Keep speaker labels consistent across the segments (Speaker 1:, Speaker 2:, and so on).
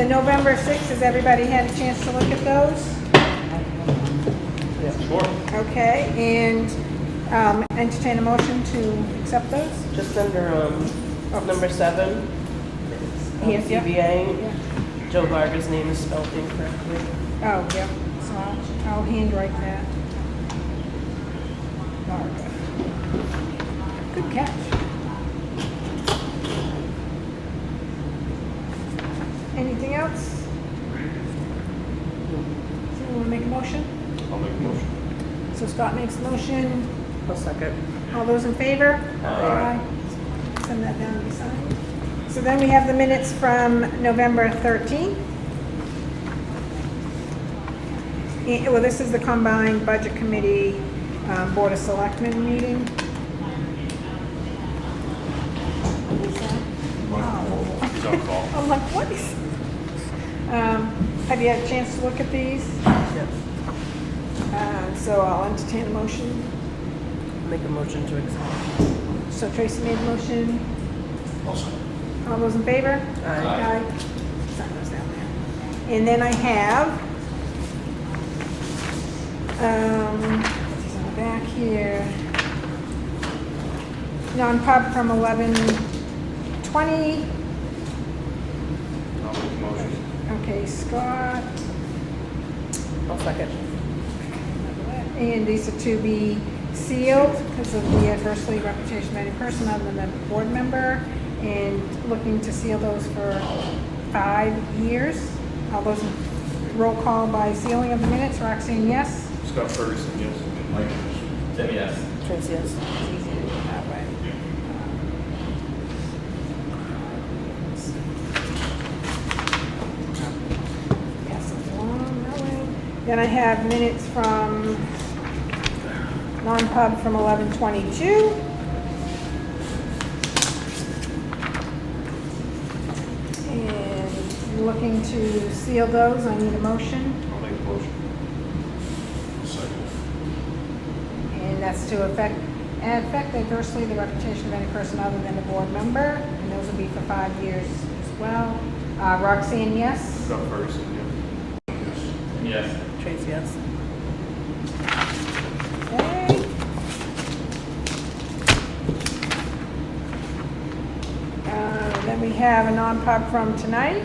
Speaker 1: the November 6th, has everybody had a chance to look at those?
Speaker 2: Sure.
Speaker 1: Okay, and entertain a motion to accept those?
Speaker 3: Just under number 7,
Speaker 1: Yes, yep.
Speaker 3: CBA,
Speaker 1: Yeah.
Speaker 3: Joe Varga's name is spelled incorrectly.
Speaker 1: Oh, yep, so I'll handwrite that. Varga. Good catch. Anything else? Someone want to make a motion?
Speaker 2: I'll make a motion.
Speaker 1: So Scott makes the motion.
Speaker 3: I'll second.
Speaker 1: All those in favor?
Speaker 2: Aye.
Speaker 1: Send that down to be signed. So then we have the minutes from November 13th. Well, this is the combined budget committee, Board of Selectmen meeting. What is that?
Speaker 2: He's on call.
Speaker 1: I'm like, what is? Have you had a chance to look at these?
Speaker 3: Yes.
Speaker 1: So I'll entertain a motion.
Speaker 3: Make a motion to accept.
Speaker 1: So Tracy made a motion.
Speaker 2: Also.
Speaker 1: All those in favor?
Speaker 3: Aye.
Speaker 1: Sign those down there. And then I have, what's on the back here? Non-pub from 11:20.
Speaker 2: I'll make a motion.
Speaker 1: Okay, Scott.
Speaker 3: I'll second.
Speaker 1: And these are to be sealed because of the adversely reputation of any person other than a board member, and looking to seal those for 5 years. All those in roll call by sealing of the minutes. Roxanne, yes?
Speaker 2: Scott Ferguson, yes. Mike? Tim, yes.
Speaker 3: Tracy, yes.
Speaker 1: It's easy to do it that way. Pass it along that way. Then I have minutes from non-pub from 11:22. And looking to seal those, I need a motion.
Speaker 2: I'll make a motion. Second.
Speaker 1: And that's to affect adversely the reputation of any person other than a board member. And those will be for 5 years as well. Roxanne, yes?
Speaker 2: Scott Ferguson, yes. Yes. Yes.
Speaker 3: Tracy, yes.
Speaker 1: Okay. Then we have a non-pub from tonight.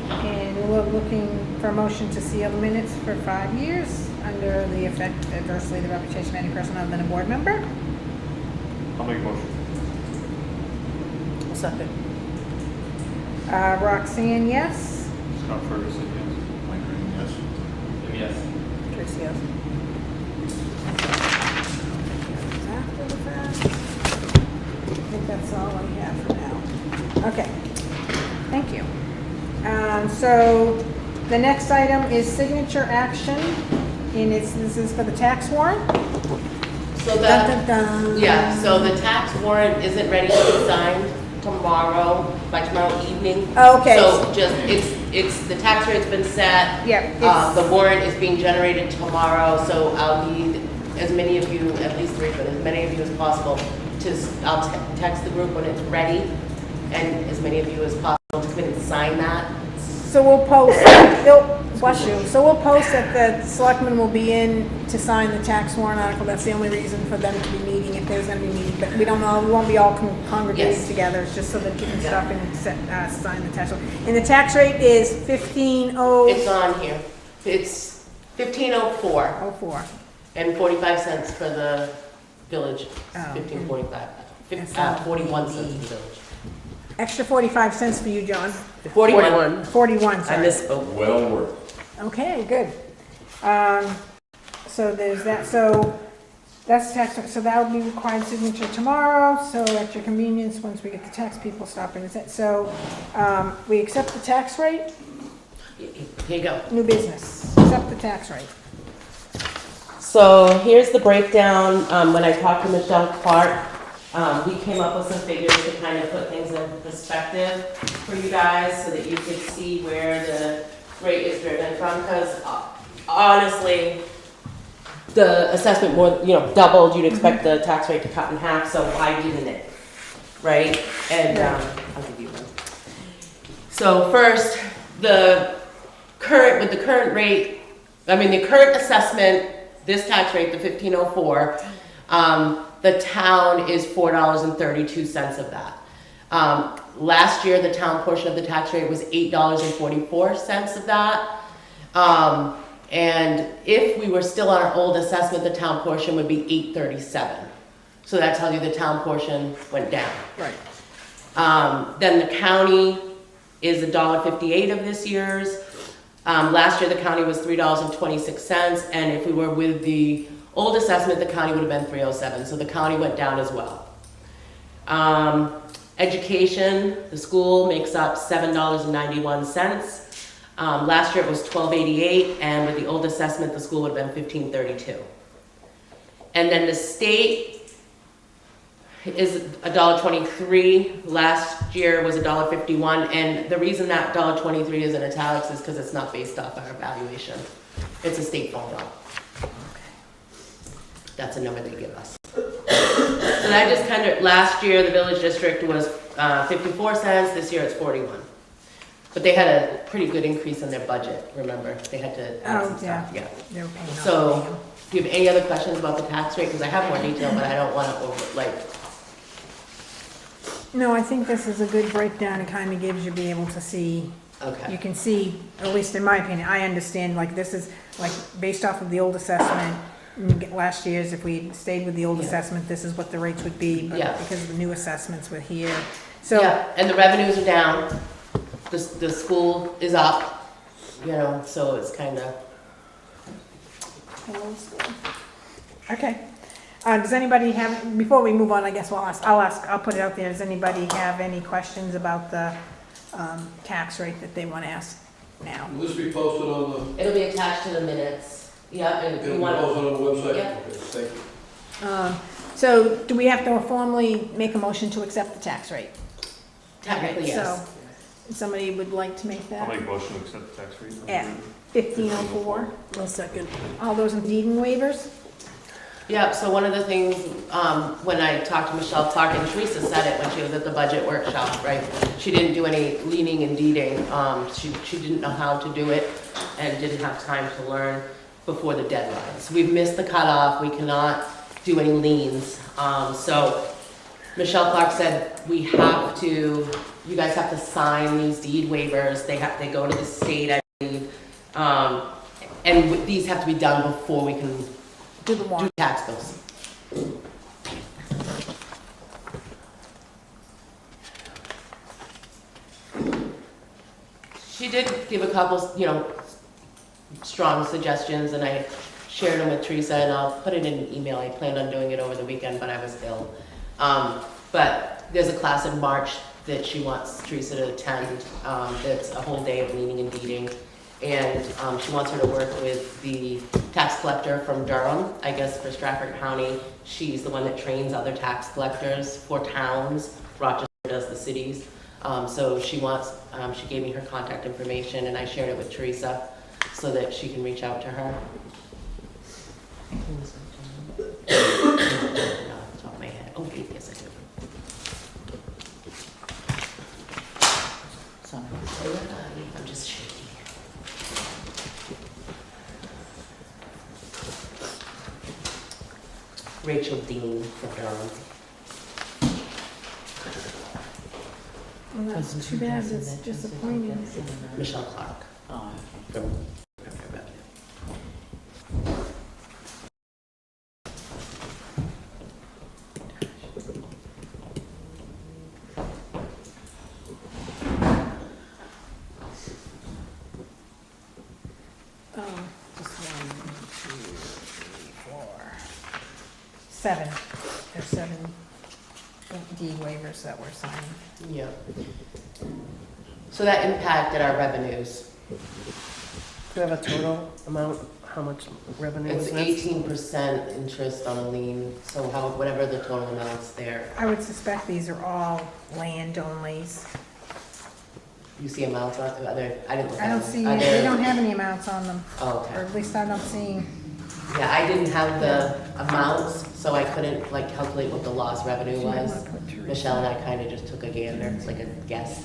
Speaker 1: And we're looking for a motion to seal the minutes for 5 years under the effect adversely the reputation of any person other than a board member.
Speaker 2: I'll make a motion.
Speaker 3: I'll second.
Speaker 1: Roxanne, yes?
Speaker 2: Scott Ferguson, yes. Mike Green, yes. Tim, yes.
Speaker 3: Tracy, yes.
Speaker 1: After the fact. I think that's all I have for now. Okay, thank you. So the next item is signature action, and this is for the tax warrant.
Speaker 4: So that,
Speaker 1: Dun, dun, dun.
Speaker 4: yeah, so the tax warrant isn't ready to be signed by tomorrow evening.
Speaker 1: Oh, okay.
Speaker 4: So just, it's, the tax rate's been set.
Speaker 1: Yep,
Speaker 4: The warrant is being generated tomorrow, so I'll need as many of you, at least 3, but as many of you as possible, I'll text the group when it's ready, and as many of you as possible to come in and sign that.
Speaker 1: So we'll post, bless you, so we'll post that the selectmen will be in to sign the tax warrant article. That's the only reason for them to be meeting, if there's gonna be meeting, but we don't know, we won't be all congregated
Speaker 4: Yes.
Speaker 1: together. It's just so that you can stop and sign the tax warrant. And the tax rate is 15.04.
Speaker 4: It's on here. It's 1504 and 45 cents for the village.
Speaker 1: Oh.
Speaker 4: 1545.
Speaker 1: That's not
Speaker 4: 41 cents for the village.
Speaker 1: Extra 45 cents for you, John.
Speaker 4: 41.
Speaker 1: 41,
Speaker 3: I
Speaker 1: sorry.
Speaker 3: misspoke.
Speaker 2: Well worth.
Speaker 1: Okay, good. So there's that, so that's tax, so that will be required signature tomorrow, so at your convenience, once we get the tax people stopping. So, we accept the tax rate,
Speaker 4: Here you go.
Speaker 1: new business, accept the tax rate.
Speaker 4: So here's the breakdown. When I talked to Michelle Clark, we came up with some figures to kind of put things in perspective for you guys so that you could see where the rate is driven from. Because honestly, the assessment doubled. You'd expect the tax rate to cut in half. So why didn't it? Right? And I'll give you one. So first, with the current rate, the current assessment, this tax rate, the 1504, the town is $4.32 of that. Last year, the town portion of the tax rate was $8.44 of that. And if we were still on our old assessment, the town portion would be $8.37. So that tells you the town portion went down.
Speaker 3: Right.
Speaker 4: Then the county is $1.58 of this year's. Last year, the county was $3.26, and if we were with the old assessment, the county would have been $3.07, so the county went down as well. Education, the school makes up $7.91. Last year it was $12.88, and with the old assessment, the school would have been $15.32. And then the state is $1.23. Last year was $1.51, and the reason that $1.23 is in italics is because it's not based off our evaluation. It's a state formula. That's a number they give us. So that just kind of, last year the village district was 54 cents, this year it's 41. But they had a pretty good increase in their budget, remember? They had to add some stuff, yeah.
Speaker 1: They were paying off.
Speaker 4: So, do you have any other questions about the tax rate? Because I have more detail, but I don't want to
Speaker 1: No, I think this is a good breakdown. It kind of gives you be able to see,
Speaker 4: okay.
Speaker 1: you can see, at least in my opinion, I understand, like, this is, like, based off of the old assessment, last year's, if we stayed with the old
Speaker 4: Yeah.
Speaker 1: assessment, this is what the rates would be, but
Speaker 4: Yeah.
Speaker 1: because of the new assessments we're here. So,
Speaker 4: Yeah, and the revenues are down, the school is up, so it's kind of,
Speaker 1: okay. Does anybody have, before we move on, I guess I'll put it out there. Does anybody have any questions about the tax rate that they want to ask now?
Speaker 5: Will this be posted on
Speaker 4: it'll be attached to the minutes. Yeah, and
Speaker 5: the,
Speaker 4: if
Speaker 5: it'll
Speaker 4: you
Speaker 5: be
Speaker 4: want to,
Speaker 5: posted on the website?
Speaker 4: Yeah.
Speaker 5: Okay, thank you.
Speaker 1: So do we have to formally make a motion to accept the tax rate?
Speaker 4: technically,
Speaker 1: Okay,
Speaker 4: yes.
Speaker 1: So, somebody would like to make
Speaker 2: I'll
Speaker 1: that?
Speaker 2: make a motion to accept the tax rate.
Speaker 1: Yeah. 1504.
Speaker 3: I'll second.
Speaker 1: All those in deeding waivers?
Speaker 4: Yeah, so one of the things, when I talked to Michelle Clark, and Teresa said it when she was at the budget workshop, right? She didn't do any leaning and deeding. She didn't know how to do it and didn't have time to learn before the deadline. So we've missed the cutoff. We cannot do any liens. So Michelle Clark said, you guys have to sign these deed waivers. They go to the state, I believe. And these have to be done before we can
Speaker 1: Do the warrant.
Speaker 4: do tax bills. She did give a couple, strong suggestions, and I shared them with Teresa, and I'll put it in an email. I planned on doing it over the weekend, but I was ill. But there's a class in March that she wants Teresa to attend. That's a whole day of leaning and deeding. And she wants her to work with the tax collector from Durham, I guess for Stratford County. She's the one that trains other tax collectors for towns. Rochester does the cities. So she gave me her contact information, and I shared it with Teresa so that she can reach out to her. No, off the top of my head. Oh, wait, yes, I do. Sorry. I'm just shaking. Rachel Dean from Durham.
Speaker 1: Well, that's too bad. It's disappointing.
Speaker 4: Michelle Clark. From Revenue.
Speaker 1: Just 1, 2, 3, 4, 7. There's 7 deed waivers that we're signing.
Speaker 4: Yeah. So that impacted our revenues.
Speaker 3: Do you have a total amount, how much revenue
Speaker 4: It's
Speaker 3: is this?
Speaker 4: 18% interest on a lien, so whatever the total amount's there.
Speaker 1: I would suspect these are all land onlys.
Speaker 4: You see amounts on, I didn't look
Speaker 1: I
Speaker 4: at
Speaker 1: don't
Speaker 4: them.
Speaker 1: see,
Speaker 4: Are
Speaker 1: they
Speaker 4: there-
Speaker 1: don't have any amounts on them,
Speaker 4: Oh,
Speaker 1: or
Speaker 4: okay.
Speaker 1: at least I'm not seeing.
Speaker 4: Yeah, I didn't have the amounts, so I couldn't calculate what the lost revenue was. Michelle and I kind of just took a gander, it's like a guess.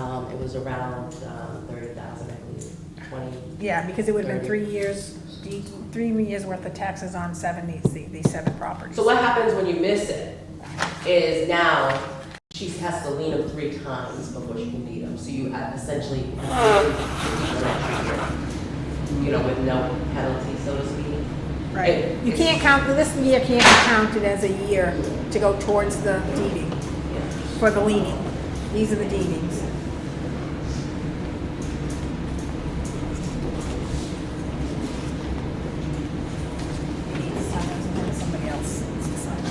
Speaker 4: It was around 30,000, I believe, 20.
Speaker 1: Yeah, because it would have been
Speaker 4: 30.
Speaker 1: 3 years worth of taxes on these 7 properties.
Speaker 4: So what happens when you miss it is now she has to lien them 3 times before she can meet them. So you essentially, you know, with no penalty, so to speak.
Speaker 1: Right. You can't count, this year can't be counted as a year to go towards the deeding, for the leaning. These are the deedings. You need to sign those, and then somebody else needs to sign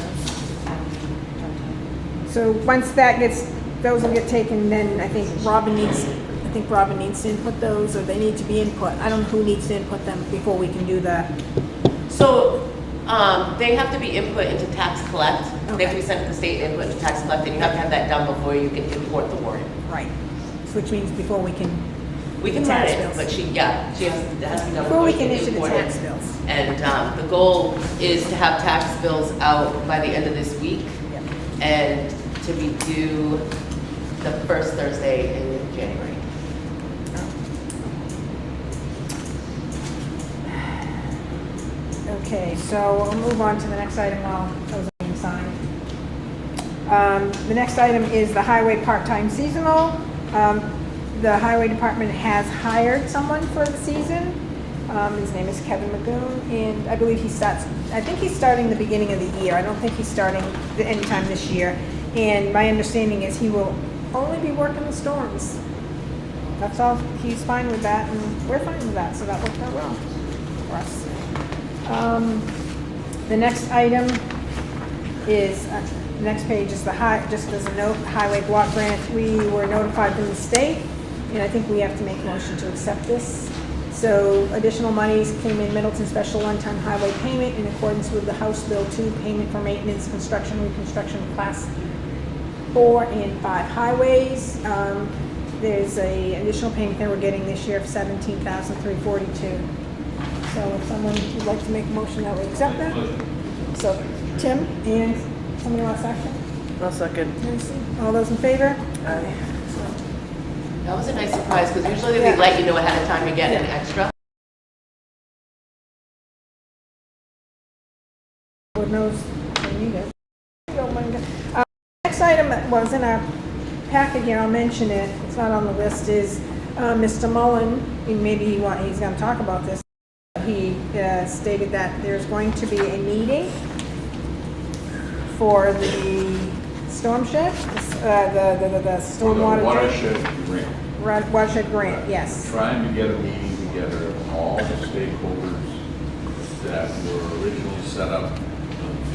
Speaker 1: those. So once that gets, those will get taken, then I think Robin needs to input those, or they need to be input. I don't know who needs to input them before we can do the.
Speaker 4: So, they have to be input into tax collect. They have to be
Speaker 1: Okay.
Speaker 4: sent to the state input into tax collect, and you have to have that done before you can import the warrant.
Speaker 1: Right. Which means before we can.
Speaker 4: We can
Speaker 1: Tax
Speaker 4: run it,
Speaker 1: bills.
Speaker 4: but she has to be done
Speaker 1: Before we can
Speaker 4: you
Speaker 1: issue the
Speaker 4: import it.
Speaker 1: tax bills.
Speaker 4: And, the goal is to have tax bills out by the end of this week
Speaker 1: Yep.
Speaker 4: and to be due the first Thursday in January.
Speaker 1: Okay, so we'll move on to the next item while those are being signed. The next item is the highway part-time seasonal. The highway department has hired someone for the season. His name is Kevin Magoon, and I believe I think he's starting the beginning of the year. I don't think he's starting anytime this year. And my understanding is he will only be working the storms. That's all, he's fine with that, and we're fine with that, so that worked out well for us. The next item is, the next page is just as a note, highway block grant. We were notified from the state, and I think we have to make a motion to accept this. So additional monies came in Middleton special one-time highway payment in accordance with the House Bill 2 payment for maintenance, construction, reconstruction, class 4 and 5 highways. There's a additional payment that we're getting this year of $17,342. So if someone would like to make a motion that we accept that. So Tim, and somebody wants second?
Speaker 3: I'll second.
Speaker 1: Nancy? All those in favor?
Speaker 3: Aye.
Speaker 4: That was a nice surprise, because usually
Speaker 1: Yeah.
Speaker 4: they let you know ahead of time you get an extra.
Speaker 1: Lord knows they need it. Next item that was in our packet here, I'll mention it, it's not on the list, is Mr. Mullen, and maybe he's going to talk about this. He stated that there's going to be a meeting for the storm shed, the stormwater.
Speaker 2: Watershed grant.
Speaker 1: Watershed grant, yes.
Speaker 2: Trying to get a meeting together of all the stakeholders that were originally set up, the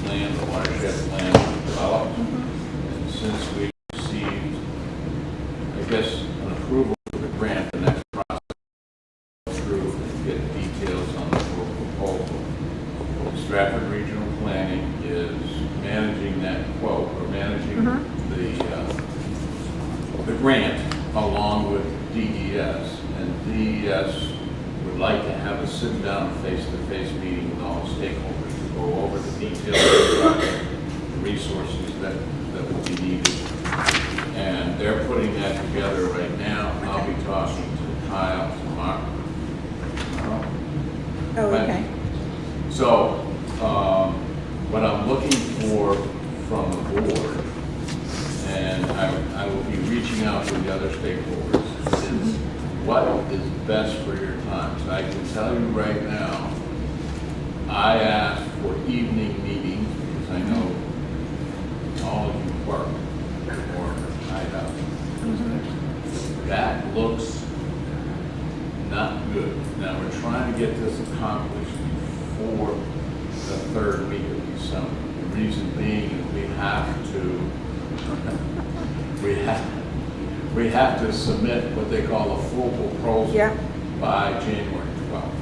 Speaker 2: plan, the watershed plan was developed. And since we received, I guess, an approval for the grant, the next process through and get details on the full proposal. Stratford Regional Planning is managing that quote, or managing the grant along with DES. And DES would like to have a sit-down face-to-face meeting with all stakeholders to go over the details of the project, the resources that would be needed. And they're putting that together right now. I'll be talking to Kyle tomorrow.
Speaker 1: Oh, okay.
Speaker 2: So, what I'm looking for from the board, and I will be reaching out to the other stakeholders, is what is best for your times. I can tell you right now, I asked for evening meetings because I know all of you work or night out. That looks not good. Now, we're trying to get this accomplished before the third week of December. The reason being is we have to submit what they call a full proposal by January 12th.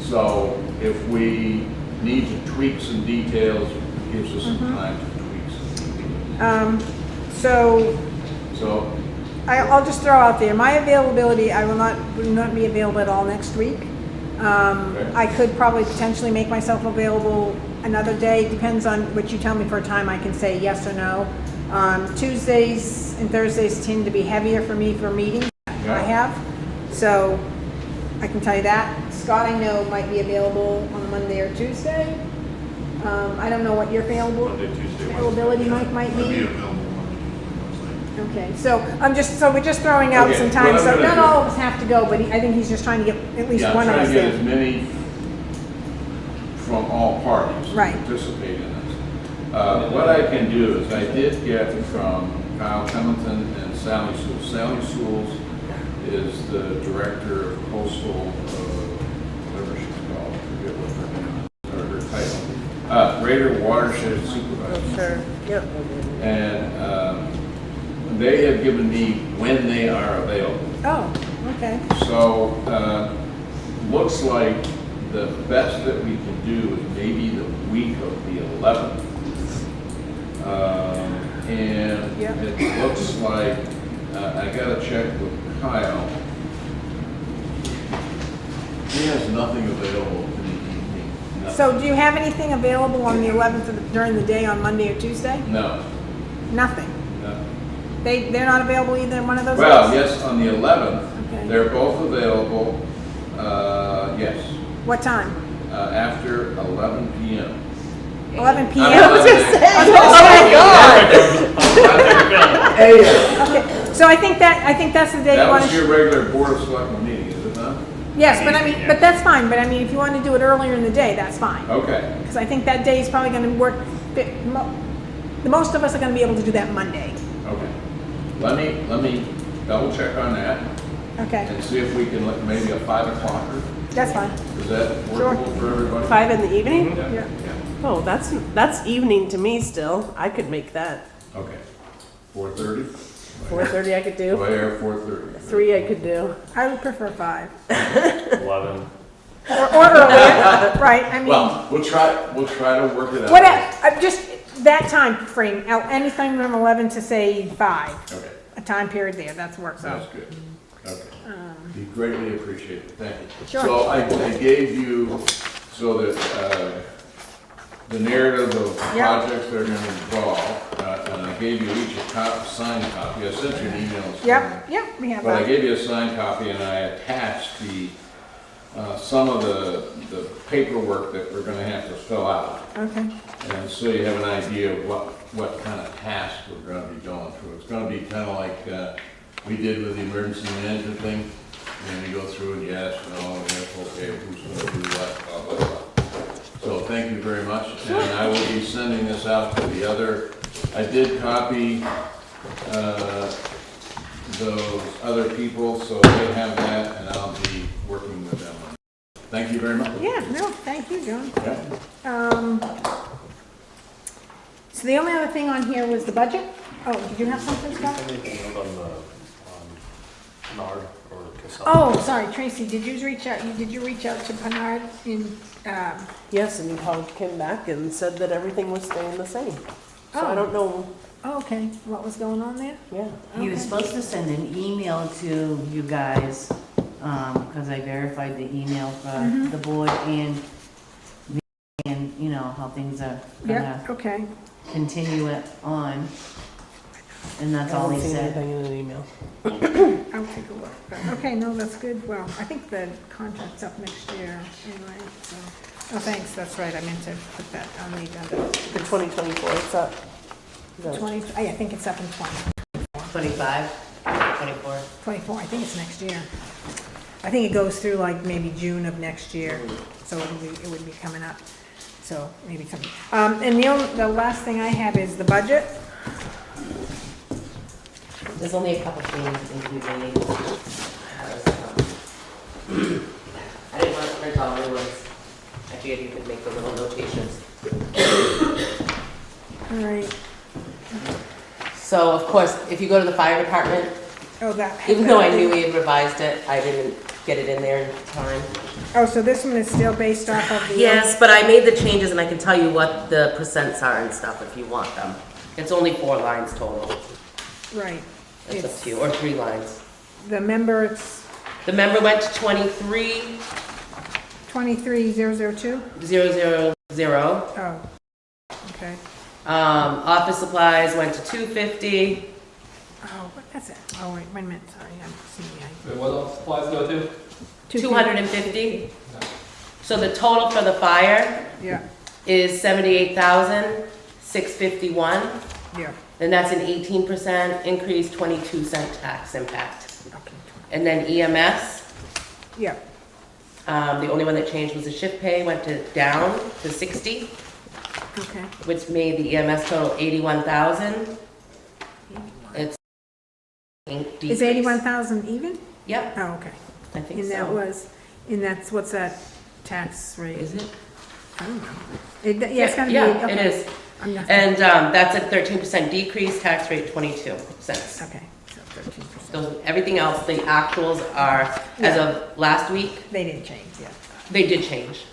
Speaker 2: So if we need to tweak some details, it gives us some time to tweak some details. So
Speaker 1: I'll just throw out there, my availability, I will not be available at all next week. I could probably potentially make myself available another day, depends on what you tell me for a time, I can say yes or no. Tuesdays and Thursdays tend to be heavier for me for meetings I
Speaker 2: Yeah.
Speaker 1: have, so I can tell you that. Scott, I know, might be available on Monday or Tuesday. I don't know what your
Speaker 2: Monday, Tuesday,
Speaker 1: availability
Speaker 2: Wednesday.
Speaker 1: might
Speaker 5: I'll be
Speaker 1: be.
Speaker 5: available Monday, Tuesday,
Speaker 1: Okay, so we're just throwing out
Speaker 2: Okay,
Speaker 1: some
Speaker 2: what
Speaker 1: time,
Speaker 2: I'm
Speaker 1: so
Speaker 2: gonna
Speaker 1: not
Speaker 2: do-
Speaker 1: all of us have to go, but I think he's just trying to get at least
Speaker 2: Yeah,
Speaker 1: one
Speaker 2: I'm
Speaker 1: of us
Speaker 2: trying to get
Speaker 1: there.
Speaker 2: as many from all parties to
Speaker 1: Right.
Speaker 2: participate in this. What I can do is, I did get from Kyle Pemberton and Sally Sewell. Sally Sewell is the director of coastal, whatever she's called, I forget what her name is, or her title. Greater Watershed Supervisor.
Speaker 3: Sure, yep.
Speaker 2: And they have given me when they are available.
Speaker 1: Oh, okay.
Speaker 2: So, looks like the best that we can do is maybe the week of the 11th. And
Speaker 1: Yep.
Speaker 2: it looks like, I gotta check with Kyle. He has nothing available in the evening. Nothing.
Speaker 1: So do you have anything available on the 11th during the day on Monday or Tuesday?
Speaker 2: No,
Speaker 1: Nothing.
Speaker 2: no.
Speaker 1: They're not available either one of those
Speaker 2: Well,
Speaker 1: days?
Speaker 2: yes, on the 11th,
Speaker 1: Okay.
Speaker 2: they're both available, yes,
Speaker 1: What time?
Speaker 2: after 11 p.m.
Speaker 1: 11 p.m.?
Speaker 2: I was gonna say.
Speaker 1: Okay, so I think that's the day you
Speaker 2: That
Speaker 1: want
Speaker 2: was
Speaker 1: to.
Speaker 2: your regular Board of Selectmen meeting, is it not?
Speaker 1: Yes, but that's fine, but I mean, if you want to do it earlier in the day, that's fine.
Speaker 2: Okay,
Speaker 1: Because I think that day is probably going to work, the most of us are going to be able to do that Monday.
Speaker 2: okay. Let me double check on that
Speaker 1: Okay,
Speaker 2: and see if we can, maybe a 5 o'clocker.
Speaker 1: that's fine.
Speaker 2: Is that workable for everybody?
Speaker 3: 5 in the evening?
Speaker 1: Yeah.
Speaker 3: Oh, that's evening to me still. I could make that.
Speaker 2: Okay. 4:30?
Speaker 3: 4:30 I could
Speaker 2: Do
Speaker 3: do.
Speaker 2: I hear 4:30?
Speaker 3: 3 I could do.
Speaker 1: I would prefer 5.
Speaker 6: 11.
Speaker 1: Or earlier, right, I mean,
Speaker 2: Well, we'll try to work it out.
Speaker 1: whatever, just that time frame, anything from 11 to say 5,
Speaker 2: Okay,
Speaker 1: a time period there, that works
Speaker 2: sounds
Speaker 1: out.
Speaker 2: good. Okay. Be greatly appreciated, thank you.
Speaker 1: Sure.
Speaker 2: So I gave you, so that, the narrative of
Speaker 1: Yep.
Speaker 2: projects that are gonna involve, and I gave you each a signed copy. I sent you an email this morning.
Speaker 1: Yep, we have
Speaker 2: But I
Speaker 1: that.
Speaker 2: gave you a signed copy and I attached some of the paperwork that we're gonna have to fill out.
Speaker 1: Okay,
Speaker 2: And so you have an idea of what kind of tasks we're gonna be going through. It's gonna be kind of like, we did with the emergency management thing. And you go through and yes, no, yes, okay, who's gonna do what, blah, blah, blah. So thank you very much. And I will be sending this out to the other, I did copy, those other people, so they have that and I'll be working with them on it. Thank you very much.
Speaker 1: yeah, no, thank you, John.
Speaker 2: Yeah.
Speaker 1: So the only other thing on here was the budget. Oh, did you have something, Scott?
Speaker 6: Anything on the, Nard or Casella?
Speaker 1: Oh, sorry, Tracy, did you reach out to Bernard in,
Speaker 3: Yes, and he came back and said that everything was staying the same. So I
Speaker 1: Oh.
Speaker 3: don't know,
Speaker 1: oh, okay, what was going on there?
Speaker 3: yeah.
Speaker 7: He was
Speaker 1: Okay.
Speaker 7: supposed to send an email to you guys, because I verified the email for the board and me, and, you know, how things are
Speaker 1: Yeah,
Speaker 7: gonna
Speaker 1: okay.
Speaker 7: continue it on. And that's
Speaker 3: I
Speaker 7: all
Speaker 3: haven't
Speaker 7: he
Speaker 3: seen
Speaker 7: said.
Speaker 3: anything in an email.
Speaker 1: I'll take a look. But, okay, no, that's good. Well, I think the contract's up next year anyway, so. Oh, thanks, that's right, I meant to put that on the agenda.
Speaker 3: The 2024, it's up. Is that-
Speaker 1: 20, I think it's up in
Speaker 7: 25, 24.
Speaker 1: 24, I think it's next year. I think it goes through like maybe June of next year, so it would be coming up, so maybe something. And the last thing I have is the budget.
Speaker 4: There's only a couple things included. I didn't want to print all new ones. I figured you could make the little notations.
Speaker 1: All right.
Speaker 4: So, of course, if you go to the fire department,
Speaker 1: Oh, that.
Speaker 4: even though I knew we had revised it, I didn't get it in there in time.
Speaker 1: Oh, so this one is still based off of the.
Speaker 4: Yes, but I made the changes and I can tell you what the percents are and stuff if you want them. It's only 4 lines total.
Speaker 1: Right.
Speaker 4: It's up to you, or 3 lines.
Speaker 1: The member, it's
Speaker 4: The member went to 23,000.
Speaker 1: 23002? Oh, okay.
Speaker 4: Office supplies went to 250.
Speaker 1: Oh, what is it? Oh, wait a minute, sorry, I'm seeing,
Speaker 5: Wait, what else supplies go to?
Speaker 4: 250. So the total for the fire
Speaker 1: Yeah,
Speaker 4: is 78,651,
Speaker 1: yeah,
Speaker 4: and that's an 18% increase, 22-cent tax impact.
Speaker 1: okay,
Speaker 4: And then EMS,
Speaker 1: yeah,
Speaker 4: the only one that changed was the shift pay went down to 60,
Speaker 1: okay.
Speaker 4: which made the EMS total 81,000. It's
Speaker 1: Is 81,000 even?
Speaker 4: Yep,
Speaker 1: Oh, okay.
Speaker 4: I think
Speaker 1: And that
Speaker 4: so.
Speaker 1: was, and that's, what's that tax rate?
Speaker 4: Is it?
Speaker 1: I don't know. Yeah, it's gotta be.
Speaker 4: Yeah,
Speaker 1: okay.
Speaker 4: it is.
Speaker 1: I'm not.
Speaker 4: And that's a 13% decrease, tax rate 22 cents.
Speaker 1: Okay, so 13%.
Speaker 4: Those, everything else, the actuals are, as of last week,
Speaker 1: They didn't change, yeah.
Speaker 4: they did change.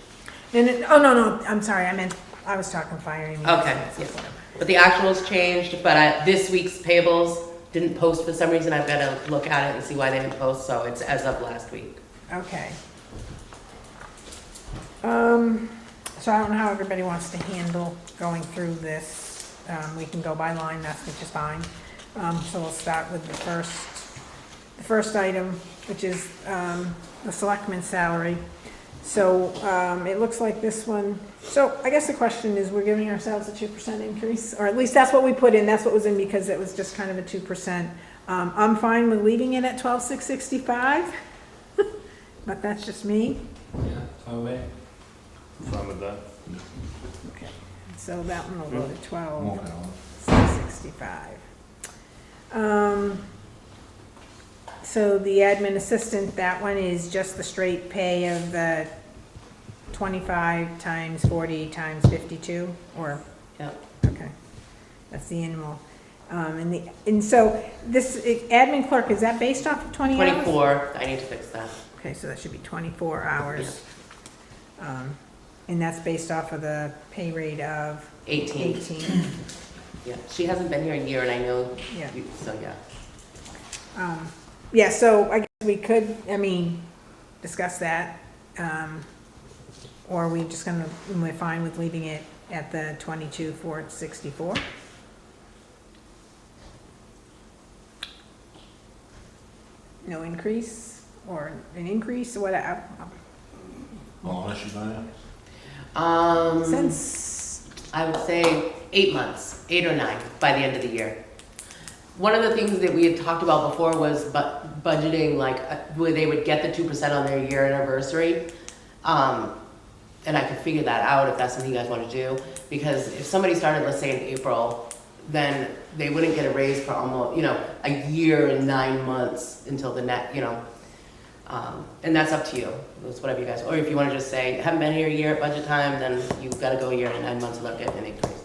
Speaker 1: Oh, no, I'm sorry, I was talking fire. and
Speaker 4: Okay,
Speaker 1: EMS,
Speaker 4: yes.
Speaker 1: whatever.
Speaker 4: But the actuals changed, but this week's payables didn't post for some reason. I've got to look at it and see why they didn't post, so it's as of last week.
Speaker 1: Okay. So I don't know how everybody wants to handle going through this. We can go by line, that's which is fine. So we'll start with the first item, which is, the selectman's salary. So, it looks like this one, so I guess the question is, we're giving ourselves a 2% increase, or at least that's what we put in, that's what was in, because it was just kind of a 2%. I'm fine with leaving it at 12,665, but that's just me.
Speaker 5: Yeah, fine with me.
Speaker 6: Fine with that.
Speaker 1: Okay, so that one will go to
Speaker 2: Moving on.
Speaker 1: 12,665. So the admin assistant, that one is just the straight pay of the 25 times 40 times 52, or,
Speaker 4: Yep.
Speaker 1: okay, that's the annual. And so this admin clerk, is that based off of 20 hours?
Speaker 4: 24, I need to fix that.
Speaker 1: Okay, so that should be 24 hours. And that's based off of the pay rate of
Speaker 4: 18.
Speaker 1: 18.
Speaker 4: Yeah, she hasn't been here a year, and I know,
Speaker 1: Yeah.
Speaker 4: so yeah.
Speaker 1: Yeah, so I guess we could, discuss that. Or are we just we're fine with leaving it at the 22,464? No increase, or an increase, or whatever?
Speaker 2: How long has she been here?
Speaker 1: Since,
Speaker 4: I would say 8 months, 8 or 9 by the end of the year. One of the things that we had talked about before was budgeting, like where they would get the 2% on their year anniversary. And I could figure that out if that's something you guys want to do. Because if somebody started, let's say in April, then they wouldn't get a raise for almost, a year and 9 months until the net, and that's up to you. It's whatever you guys, or if you want to just say, haven't been here a year at budget time, then you've got to go a year and 9 months without getting an increase.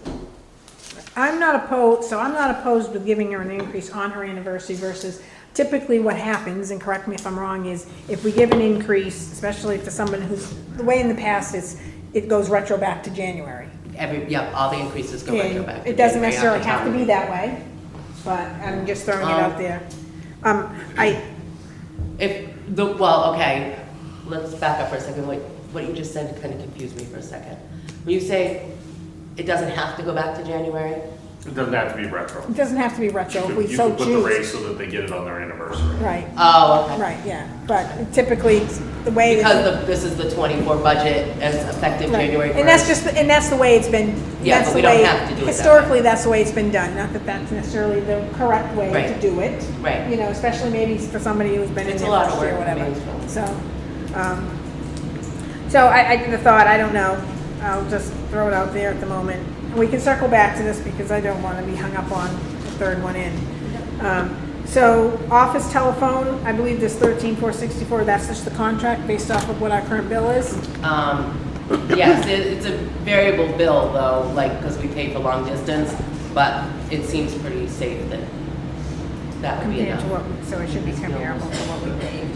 Speaker 1: I'm not opposed with giving her an increase on her anniversary versus typically what happens, and correct me if I'm wrong, is if we give an increase, especially to someone who's, the way in the past is, it goes retro back to January.
Speaker 4: All the increases go right
Speaker 1: And
Speaker 4: back.
Speaker 1: it doesn't
Speaker 4: January
Speaker 1: necessarily
Speaker 4: after
Speaker 1: have to
Speaker 4: town
Speaker 1: be
Speaker 4: meeting.
Speaker 1: that way, but I'm just throwing it out there.
Speaker 4: Okay, let's back up for a second. What you just said kind of confused me for a second. When you say it doesn't have to go back to January,
Speaker 6: It doesn't have to be retro.
Speaker 1: It doesn't have to be retro if we
Speaker 6: You
Speaker 1: so
Speaker 6: can put the
Speaker 1: choose.
Speaker 6: raise so that they get it on their anniversary.
Speaker 1: Right,
Speaker 4: oh, okay.
Speaker 1: right, yeah, but typically, the way.
Speaker 4: Because this is the 24 budget as effective
Speaker 1: Right.
Speaker 4: January 1st.
Speaker 1: And that's just, and that's the way it's been.
Speaker 4: Yeah,
Speaker 1: that's
Speaker 4: but
Speaker 1: the
Speaker 4: we don't
Speaker 1: way-
Speaker 4: have to do it that way.
Speaker 1: Historically, that's the way it's been done, not that that's necessarily the correct way to
Speaker 4: Right.
Speaker 1: do it.
Speaker 4: Right.
Speaker 1: Especially maybe for somebody who's been in
Speaker 4: It's a
Speaker 1: there
Speaker 4: lot
Speaker 1: for
Speaker 4: of
Speaker 1: a year or
Speaker 4: work for
Speaker 1: whatever.
Speaker 4: me as well.
Speaker 1: So I the thought, I don't know, I'll just throw it out there at the moment. We can circle back to this because I don't want to be hung up on the third one in. So office telephone, I believe this 13,464, that's just the contract based off of what our current bill is?
Speaker 4: Yes, it's a variable bill though, because we pay for long distance, but it seems pretty safe that would be
Speaker 1: Compared to
Speaker 4: enough.
Speaker 1: what, so it should be comparable to what we paid.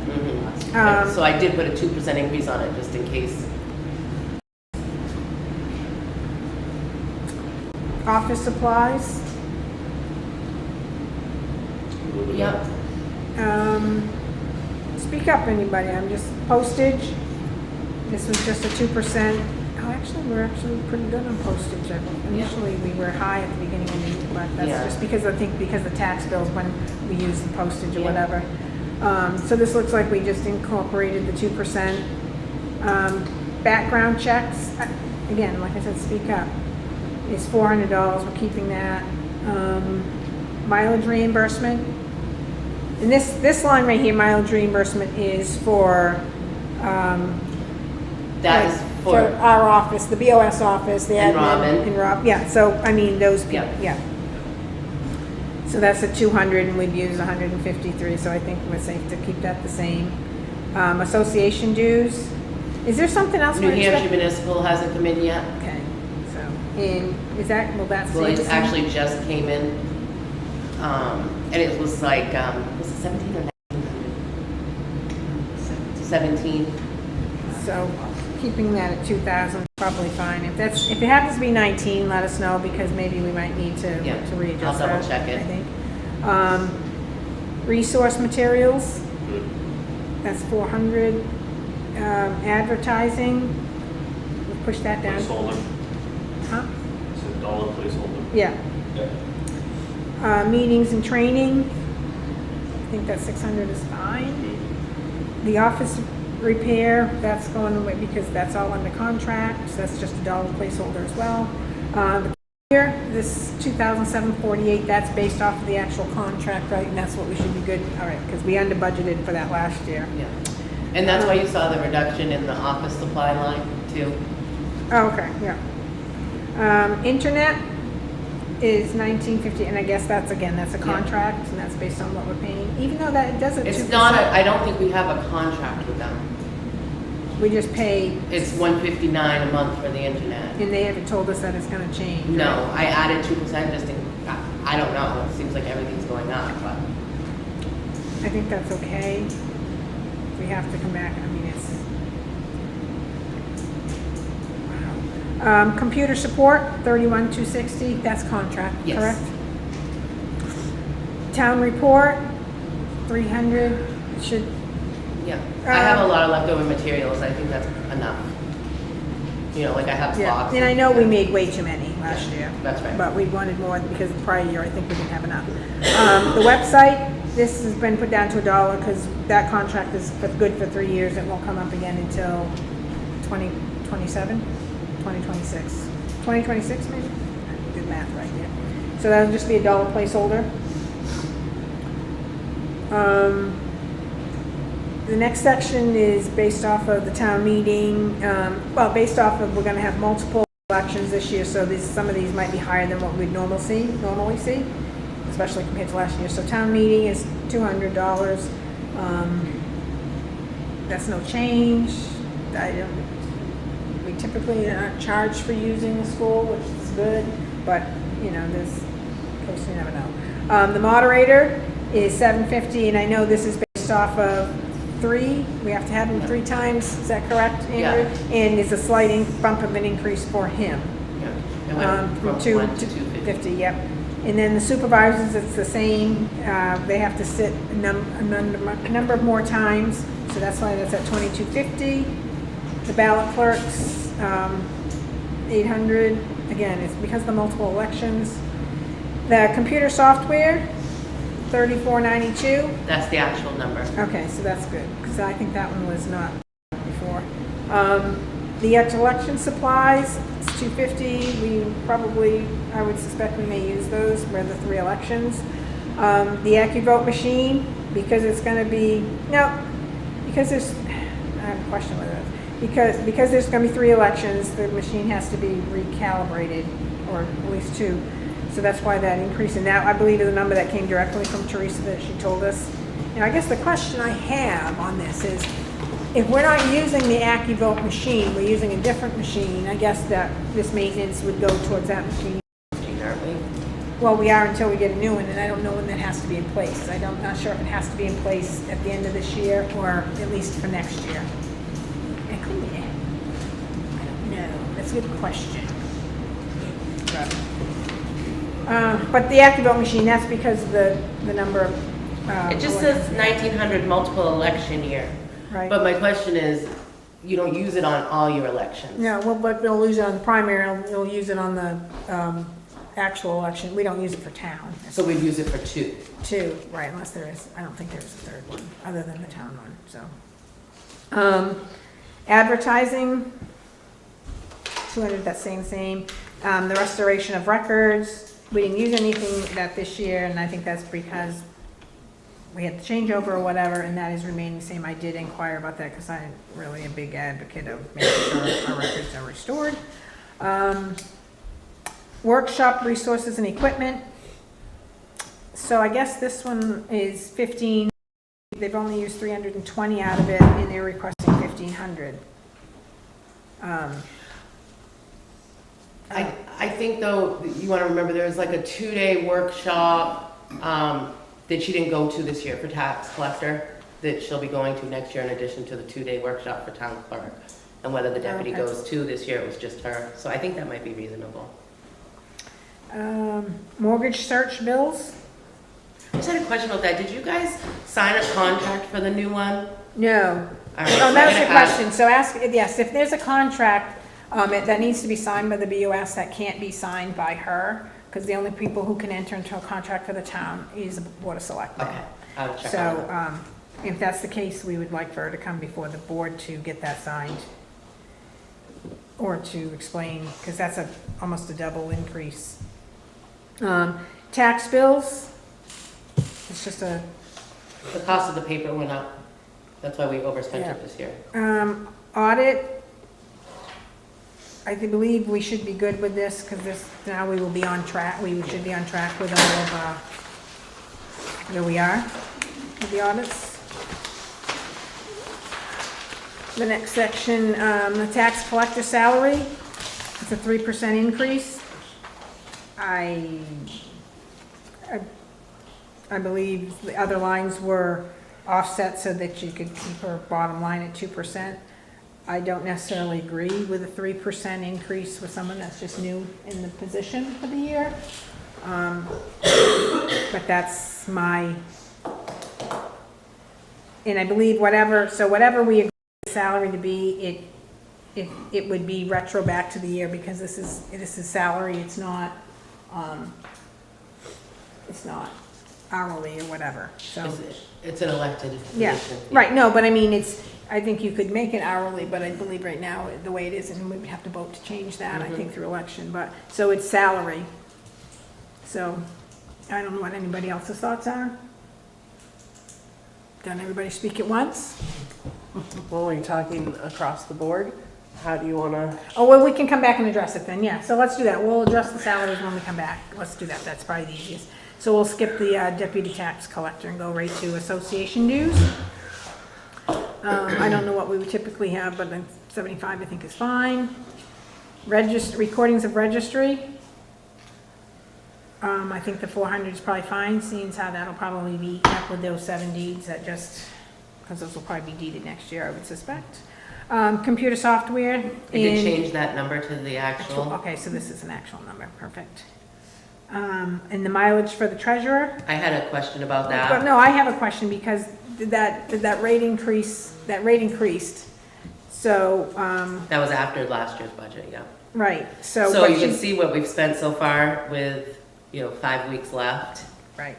Speaker 4: Mhm. So I did put a 2% increase on it just in case.
Speaker 1: Office supplies,
Speaker 4: Yep.
Speaker 1: speak up anybody, I'm just, postage, this was just a 2%, Oh, actually, we're actually pretty good on postage. Initially, we were high at the beginning of the year, but that's
Speaker 4: Yeah.
Speaker 1: just because I think because the tax bills when we use the postage or
Speaker 4: Yeah.
Speaker 1: whatever. So this looks like we just incorporated the 2%. Background checks, again, like I said, speak up. It's $400, we're keeping that. Mileage reimbursement. And this line right here, mileage reimbursement is for,
Speaker 4: That is
Speaker 1: for
Speaker 4: for,
Speaker 1: our office, the BOS office, the
Speaker 4: And
Speaker 1: admin.
Speaker 4: Robin.
Speaker 1: And Rob, yeah, so, I mean, those people,
Speaker 4: Yeah.
Speaker 1: yeah. So that's at 200 and we've used 153, so I think we're safe to keep that the same. Association dues, is there something else?
Speaker 4: New
Speaker 1: we're
Speaker 4: Hampshire
Speaker 1: expecting?
Speaker 4: Municipal hasn't come in yet.
Speaker 1: Okay, so, and is that, will that
Speaker 4: Well,
Speaker 1: stay
Speaker 4: it
Speaker 1: the same?
Speaker 4: actually just came in, and it was like, was it 17 or 17?
Speaker 1: So keeping that at 2,000, probably fine. If it happens to be 19, let us know because maybe we might need to
Speaker 4: Yeah,
Speaker 1: readjust
Speaker 4: I'll
Speaker 1: that.
Speaker 4: double check it.
Speaker 1: I think. Resource materials, that's 400. Advertising, we'll push that down.
Speaker 6: Placeholder,
Speaker 1: Huh?
Speaker 6: it's a dollar placeholder.
Speaker 1: Yeah.
Speaker 6: Yeah.
Speaker 1: Meetings and training, I think that 600 is fine. The office repair, that's going away because that's all under contract, so that's just a dollar placeholder as well. The here, this 2,748, that's based off of the actual contract, right? And that's what we should be good, all right, because we under budgeted for that last year.
Speaker 4: Yeah. And that's why you saw the reduction in the office supply line too.
Speaker 1: Oh, okay, yeah. Internet is 1950, and I guess that's, again, that's a contract, and that's based on what we're paying, even though that it doesn't.
Speaker 4: It's not, I don't think we have a contract with them.
Speaker 1: We just pay,
Speaker 4: It's $159 a month for the internet.
Speaker 1: and they haven't told us that it's gonna change.
Speaker 4: No, I added 2% just in, I don't know, it seems like everything's going up, but.
Speaker 1: I think that's okay. We have to come back, I mean, it's. Wow. Computer support, 31,260, that's contract,
Speaker 4: Yes.
Speaker 1: correct? Town report, 300, it should,
Speaker 4: Yeah, I have a lot of leftover materials, I think that's enough. You know, like I have
Speaker 1: yeah,
Speaker 4: boxes.
Speaker 1: and I know we made way too many last year.
Speaker 4: That's right.
Speaker 1: But we wanted more because the prior year, I think we didn't have enough. The website, this has been put down to $1 because that contract is good for 3 years. It won't come up again until 2027, 2026. 2026 maybe? I did math right here. So that'll just be $1 placeholder. The next section is based off of the town meeting, based off of, we're gonna have multiple elections this year, so some of these might be higher than what we'd normally see, especially compared to last year. So town meeting is $200. That's no change. We typically aren't charged for using the school, which is good, but, you know, there's, of course, you never know. The moderator is $750, and I know this is based off of 3, we have to have him 3 times, is that correct, Andrew?
Speaker 4: Yeah.
Speaker 1: And it's a slight bump of an increase for him.
Speaker 4: Yeah, it went
Speaker 1: From
Speaker 4: from
Speaker 1: 2
Speaker 4: 1
Speaker 1: to
Speaker 4: to 250.
Speaker 1: 50, yep. And then the supervisors, it's the same, they have to sit a number of more times, so that's why that's at 2250. The ballot clerks, 800, again, it's because of the multiple elections. The computer software, 3492.
Speaker 4: That's the actual number.
Speaker 1: Okay, so that's good, because I think that one was not before. The election supplies, it's 250. We probably, I would suspect we may use those for the 3 elections. The AccuVote machine, because it's going to be, because there's, I have a question with it. Because there's going to be 3 elections, the machine has to be recalibrated, or at least 2. So that's why that increase in that, I believe, is a number that came directly from Teresa that she told us. Now, I guess the question I have on this is, if we're not using the AccuVote machine, we're using a different machine, I guess that this maintenance would go towards that machine.
Speaker 4: Aren't we?
Speaker 1: Well, we are until we get a new one, and I don't know when that has to be in place. I'm not sure if it has to be in place at the end of this year, or at least for next year. It could be. I don't know. That's a good question. But the AccuVote machine, that's because of the number of.
Speaker 4: It just says 1900 multiple election year.
Speaker 1: Right.
Speaker 4: But my question is, you don't use it on all your elections.
Speaker 1: No, well, but we'll use it on the primary, we'll use it on the, actual election. We don't use it for town.
Speaker 4: So we'd use it for two.
Speaker 1: Two, right, unless there is, I don't think there's a third one, other than the town one, so. Advertising, 200, that's same. The restoration of records, we didn't use anything that this year, and I think that's because we had the changeover or whatever, and that is remaining the same. I did inquire about that because I'm really a big advocate of making sure our records are restored. Workshop resources and equipment. So I guess this one is 15, they've only used 320 out of it, and they're requesting 1,500.
Speaker 4: I think though, you wanna remember there was like a 2-day workshop, that she didn't go to this year for tax collector, that she'll be going to next year in addition to the 2-day workshop for town clerk. And whether the deputy
Speaker 1: Okay.
Speaker 4: goes to this year, it was just her, so I think that might be reasonable.
Speaker 1: Mortgage search bills?
Speaker 4: I just had a question about that, did you guys sign a contract for the new one?
Speaker 1: No.
Speaker 4: All right,
Speaker 1: Oh,
Speaker 4: so
Speaker 1: that was
Speaker 4: I'm
Speaker 1: your
Speaker 4: gonna ask-
Speaker 1: question, so ask, yes, if there's a contract, that needs to be signed by the BOS, that can't be signed by her, because the only people who can enter into a contract for the town is the Board of Selectmen.
Speaker 4: Okay, I'll check on
Speaker 1: So,
Speaker 4: that.
Speaker 1: if that's the case, we would like for her to come before the board to get that signed. Or to explain, because that's almost a double increase. Tax bills, it's just a,
Speaker 4: The cost of the paper went up, that's why we overspent
Speaker 1: Yeah.
Speaker 4: it this year.
Speaker 1: audit. I believe we should be good with this, because this, now we will be on track, we should be on track with all of, where we are with the audits. The next section, the tax collector salary, it's a 3% increase. I believe the other lines were offset so that you could keep her bottom line at 2%. I don't necessarily agree with a 3% increase with someone that's just new in the position for the year. But that's my, and I believe whatever we agree the salary to be, it would be retro back to the year, because this is salary, it's not hourly or whatever, so.
Speaker 4: It's an elected
Speaker 1: Yeah,
Speaker 4: position.
Speaker 1: right, no, but I mean, I think you could make it hourly, but I believe right now, the way it is, and we would have to vote to change that, I think, through election, but, so it's salary. So, I don't know what anybody else's thoughts are. Don't everybody speak at once?
Speaker 3: Well, are you talking across the board? How do you wanna,
Speaker 1: Oh, well, we can come back and address it then, yeah, so let's do that, we'll address the salaries when we come back, let's do that, that's probably the easiest. So we'll skip the deputy tax collector and go right to association dues. I don't know what we would typically have, but then 75 I think is fine. Recordings of registry. I think the 400 is probably fine, seeing as how that'll probably be up with those 7 deeds that just, because those will probably be deeded next year, I would suspect. Computer software.
Speaker 4: We did
Speaker 1: and-
Speaker 4: change that number to the actual.
Speaker 1: Okay, so this is an actual number, perfect. And the mileage for the treasurer?
Speaker 4: I had a question about
Speaker 1: But
Speaker 4: that.
Speaker 1: no, I have a question, because did that rate increased, so,
Speaker 4: That was after last year's budget, yeah.
Speaker 1: right, so.
Speaker 4: So
Speaker 1: but
Speaker 4: you can
Speaker 1: she's-
Speaker 4: see what we've spent so far with, 5 weeks left.
Speaker 1: Right,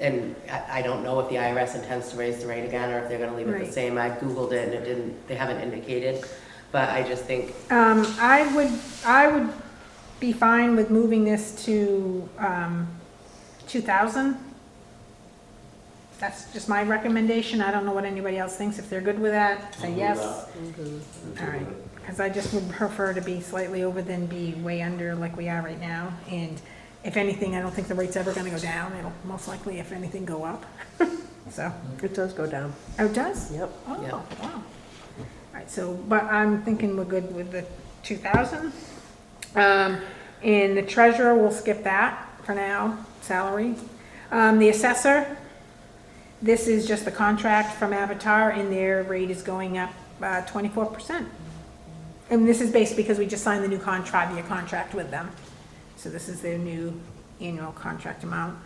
Speaker 4: And I don't know if the IRS intends to raise the rate again, or if they're gonna leave it the
Speaker 1: Right.
Speaker 4: same. I Googled it and they haven't indicated. But I just think,
Speaker 1: I would be fine with moving this to, 2,000. That's just my recommendation, I don't know what anybody else thinks, if they're good with that, say yes. All right, because I just would prefer to be slightly over than be way under like we are right now. And if anything, I don't think the rate's ever gonna go down. It'll most likely, if anything, go up. So,
Speaker 3: it does go down.
Speaker 1: oh, it does?
Speaker 3: Yep.
Speaker 1: Oh,
Speaker 4: Yeah.
Speaker 1: wow. All right, so, but I'm thinking we're good with the 2,000. And the treasurer, we'll skip that for now, salary. The assessor, this is just the contract from Avatar, and their rate is going up 24%. And this is based because we just signed the new contract with them. So this is their new annual contract amount.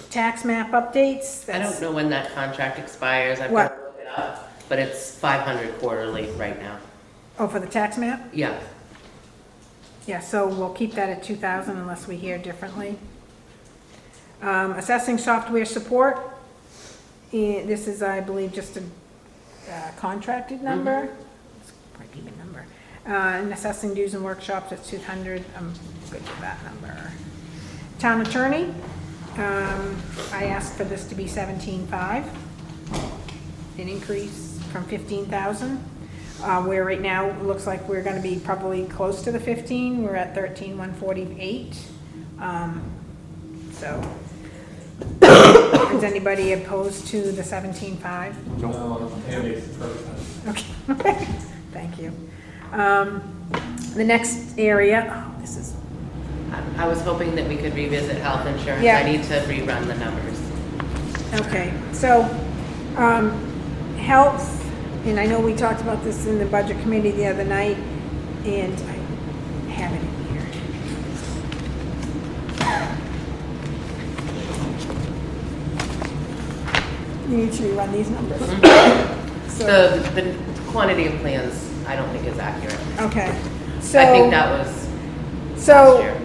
Speaker 1: Tax map updates.
Speaker 4: I don't know when that contract expires. I've
Speaker 1: What?
Speaker 4: got to look it up. but it's 500 quarterly right now.
Speaker 1: Oh, for the tax map?
Speaker 4: Yeah.
Speaker 1: Yeah, so we'll keep that at 2,000 unless we hear differently. Assessing software support, this is, I believe, just a contracted number. It's a pretty even number. And assessing dues and workshops, it's 200, I'm good with that number. Town attorney, I asked for this to be 17.5, an increase from 15,000. Where right now, it looks like we're gonna be probably close to the 15, we're at 13,148. So, is anybody opposed to the 17.5?
Speaker 5: No, it makes perfect sense.
Speaker 1: Okay, thank you. The next area, oh, this is,
Speaker 4: I was hoping that we could revisit health insurance.
Speaker 1: Yeah.
Speaker 4: I need to rerun the numbers.
Speaker 1: okay, so, health, and I know we talked about this in the budget committee the other night, and I have it in here. You need to rerun these numbers. So,
Speaker 4: The quantity of plans, I don't think is accurate.
Speaker 1: okay, so.
Speaker 4: I think that was last
Speaker 1: So,
Speaker 4: year.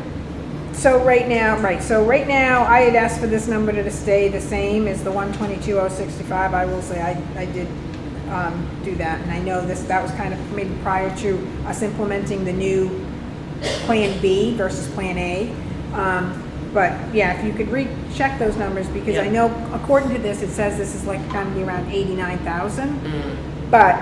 Speaker 1: so right now, I had asked for this number to stay the same as the 122,065. I will say I did do that, and I know that was kind of maybe prior to us implementing the new Plan B versus Plan A. But yeah, if you could recheck those numbers, because I
Speaker 4: Yeah.
Speaker 1: know according to this, it says this is like gonna be around 89,000.
Speaker 4: Mm.
Speaker 1: But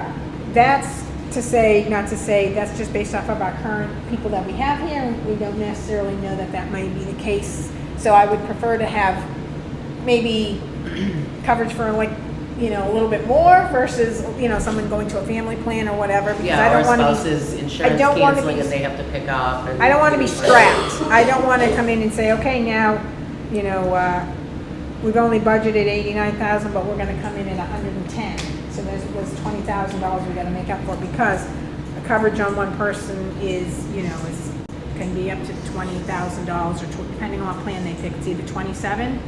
Speaker 1: that's to say, not to say, that's just based off of our current people that we have here. We don't necessarily know that that might be the case. So I would prefer to have maybe coverage for like, you know, a little bit more versus, you know, someone going to a family plan or whatever. Because I
Speaker 4: Yeah, or
Speaker 1: don't want to be,
Speaker 4: spouse's insurance
Speaker 1: don't wanna
Speaker 4: canceling
Speaker 1: be-
Speaker 4: and they have to pick up. And
Speaker 1: I don't want to be strapped. I don't want to come in and say, okay, now, you know, we've only budgeted 89,000, but we're going to come in at 110. So there's $20,000 we got to make up for, because the coverage on one person is, you know, can be up to $20,000, or depending on what plan they pick, it's either 27.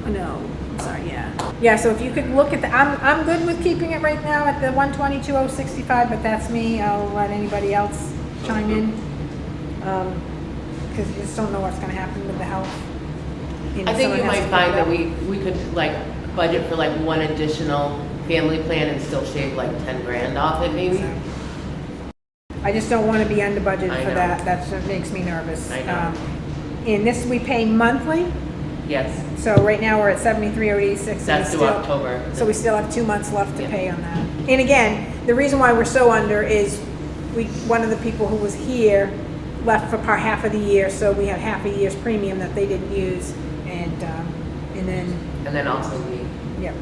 Speaker 1: No, I'm sorry, yeah. Yeah, so if you could look at the, I'm good with keeping it right now at the 122,065, but that's me. I'll let anybody else chime in. Because you just don't know what's gonna happen with the health. You know,
Speaker 4: I think
Speaker 1: someone
Speaker 4: you
Speaker 1: has
Speaker 4: might
Speaker 1: to
Speaker 4: find
Speaker 1: pick
Speaker 4: that
Speaker 1: it
Speaker 4: we could like budget for like one additional family plan and still shave like 10 grand off it
Speaker 1: up.
Speaker 4: maybe.
Speaker 1: So, I just don't wanna be under budget
Speaker 4: I
Speaker 1: for
Speaker 4: know.
Speaker 1: that. That's what makes me nervous.
Speaker 4: I know.
Speaker 1: And this, we pay monthly,
Speaker 4: Yes,
Speaker 1: so right now we're at 73,086.
Speaker 4: that's through October.
Speaker 1: So we still have 2 months left to
Speaker 4: Yeah.
Speaker 1: pay on that. And again, the reason why we're so under is one of the people who was here left for half of the year, so we have half a year's premium that they didn't use, and then,
Speaker 4: And then also we,
Speaker 1: yep.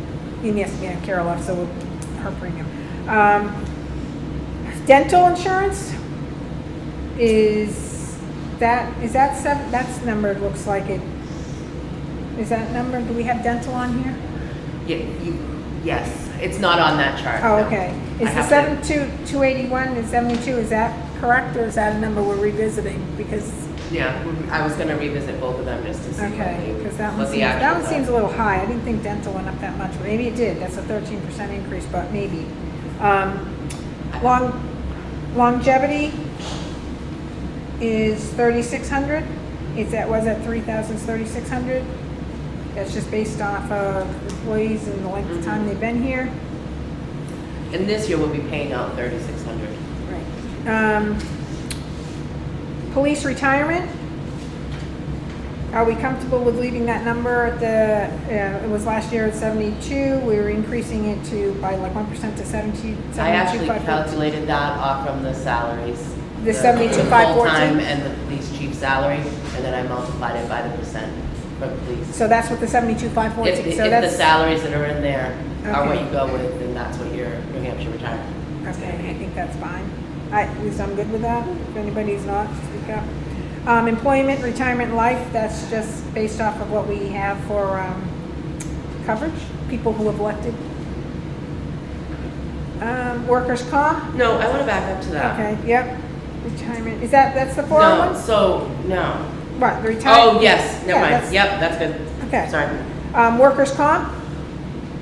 Speaker 1: And yes, yeah, Carol left, so her premium. Dental insurance that's numbered, looks like it. Is that number, do we have dental on here?
Speaker 4: yes, it's not on that chart.
Speaker 1: Oh,
Speaker 4: no.
Speaker 1: okay.
Speaker 4: I
Speaker 1: Is the
Speaker 4: have to-
Speaker 1: 281 and 72, is that correct, or is that a number we're revisiting? Because,
Speaker 4: Yeah, I was gonna revisit both of them just to see
Speaker 1: okay, because that
Speaker 4: what
Speaker 1: one
Speaker 4: the actual
Speaker 1: seems a little high. I didn't think dental went up that much, but maybe it did. That's a 13% increase, but maybe. Longevity is 3,600. Was at 3,000, 3,600. That's just based off of employees and the length of time they've been here.
Speaker 4: And this year we'll be paying out 3,600.
Speaker 1: Right. Police retirement. Are we comfortable with leaving that number at it was last year at 72, we were increasing it by like 1% to 72.
Speaker 4: I actually
Speaker 1: 72,514.
Speaker 4: calculated that off from the salaries.
Speaker 1: The 72,514?
Speaker 4: Full-time and the police chief salary, and then I multiplied it by the percent for police.
Speaker 1: So that's what the 72,514,
Speaker 4: If
Speaker 1: so
Speaker 4: the
Speaker 1: that's,
Speaker 4: salaries that are in there are what
Speaker 1: Okay.
Speaker 4: you go with, then that's what your New Hampshire retirement.
Speaker 1: okay, I think that's fine. At least I'm good with that. If anybody's not, speak up. Employment, retirement, life, that's just based off of what we have for coverage, people who have elected. Workers' comp,
Speaker 4: No, I want to back up to that.
Speaker 1: okay, yep. Retirement, that's the 401?
Speaker 4: No, so, no.
Speaker 1: What, the retirement?
Speaker 4: Oh, yes, never
Speaker 1: Yeah,
Speaker 4: mind.
Speaker 1: that's-
Speaker 4: Yep, that's good.
Speaker 1: Okay.
Speaker 4: Sorry.
Speaker 1: Workers' comp,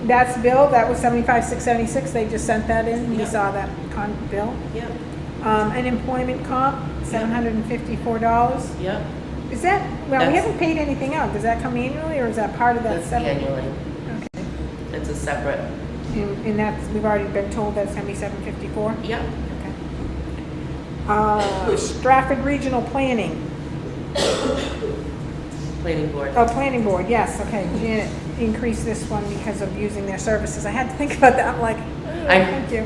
Speaker 1: that's bill, that was 75,676, they just sent that in, you
Speaker 4: Yep.
Speaker 1: saw that bill.
Speaker 4: Yep,
Speaker 1: Unemployment comp, $754.
Speaker 4: yep,
Speaker 1: Is that, well, we
Speaker 4: That's-
Speaker 1: haven't paid anything out, does that come annually, or is that part of that
Speaker 4: that's
Speaker 1: seven?
Speaker 4: annually,
Speaker 1: Okay,
Speaker 4: it's a separate,
Speaker 1: and that's, we've already been told that's gonna be 754?
Speaker 4: yep,
Speaker 1: Okay. Stratford Regional Planning,
Speaker 4: planning board.
Speaker 1: oh, Planning Board, yes, okay, Janet increased this one because of using their services, I had to think about that, I'm like, oh,
Speaker 4: I-
Speaker 1: thank you.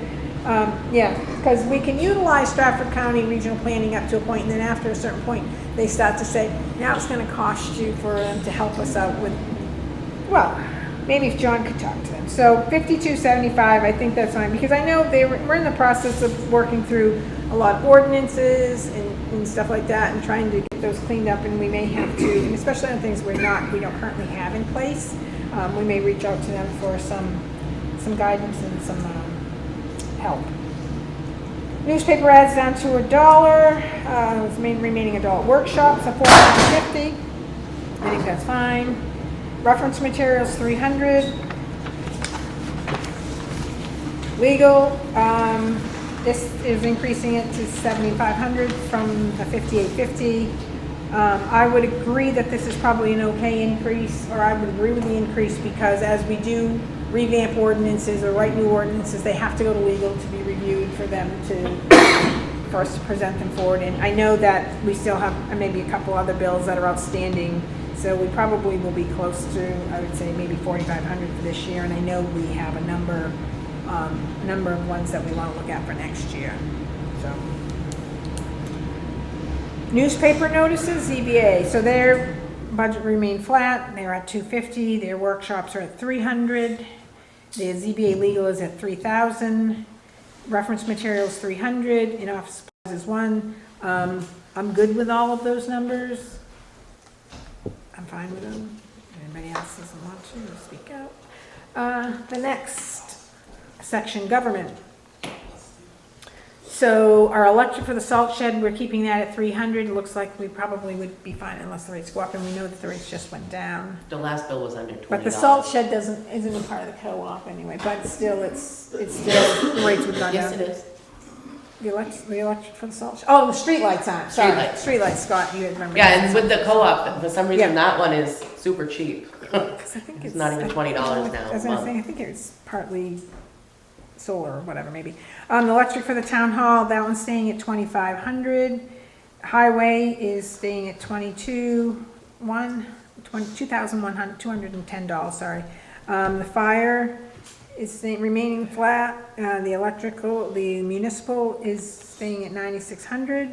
Speaker 1: Yeah, because we can utilize Stratford County Regional Planning up to a point, and then after a certain point, they start to say, now it's gonna cost you for them to help us out with, well, maybe if John could talk to them. So 5275, I think that's fine, because I know we're in the process of working through a lot of ordinances and stuff like that, and trying to get those cleaned up, and we may have to, and especially on things we don't currently have in place, we may reach out to them for some guidance and some help. Newspaper ads down to $1, it's remaining $1. Workshops at $450, I think that's fine. Reference materials, $300. Legal, this is increasing it to $7,500 from the $5,850. I would agree that this is probably an okay increase, or I would agree with the increase, because as we do revamp ordinances or write new ordinances, they have to go to legal to be reviewed for them for us to present them forward. And I know that we still have maybe a couple other bills that are outstanding, so we probably will be close to, I would say, maybe $4,500 for this year. And I know we have a number of ones that we want to look at for next year. So, newspaper notices, ZBA. So their budget remained flat. They're at $250. Their workshops are at $300. The ZBA legal is at $3,000. Reference materials $300. In office supplies is $1. I'm good with all of those numbers. I'm fine with them. If anybody else doesn't want to speak out. The next section, government. So our electric for the salt shed, we're keeping that at $300. It looks like we probably would be fine unless the rates go up, and we know that the rates just went down.
Speaker 4: The last bill was under $20.
Speaker 1: But the salt shed isn't a part of the co-op anyway, but still, it's still, the rates would go down.
Speaker 4: Yes, it is.
Speaker 1: The electric for the salt shed, oh, the street lights on, sorry.
Speaker 4: Streetlights.
Speaker 1: Street lights, Scott, you had remembered.
Speaker 4: Yeah,
Speaker 1: that.
Speaker 4: and with the co-op, for some reason,
Speaker 1: Yeah.
Speaker 4: that one is super cheap.
Speaker 1: 'Cause I think
Speaker 4: It's not even $20 now
Speaker 1: I was
Speaker 4: a
Speaker 1: gonna
Speaker 4: month.
Speaker 1: say, I think it's partly solar or whatever, maybe. The electric for the town hall, that one's staying at $2,500. Highway is staying at $2,110, sorry. The fire is remaining flat. The electrical, the municipal is staying at $9,600.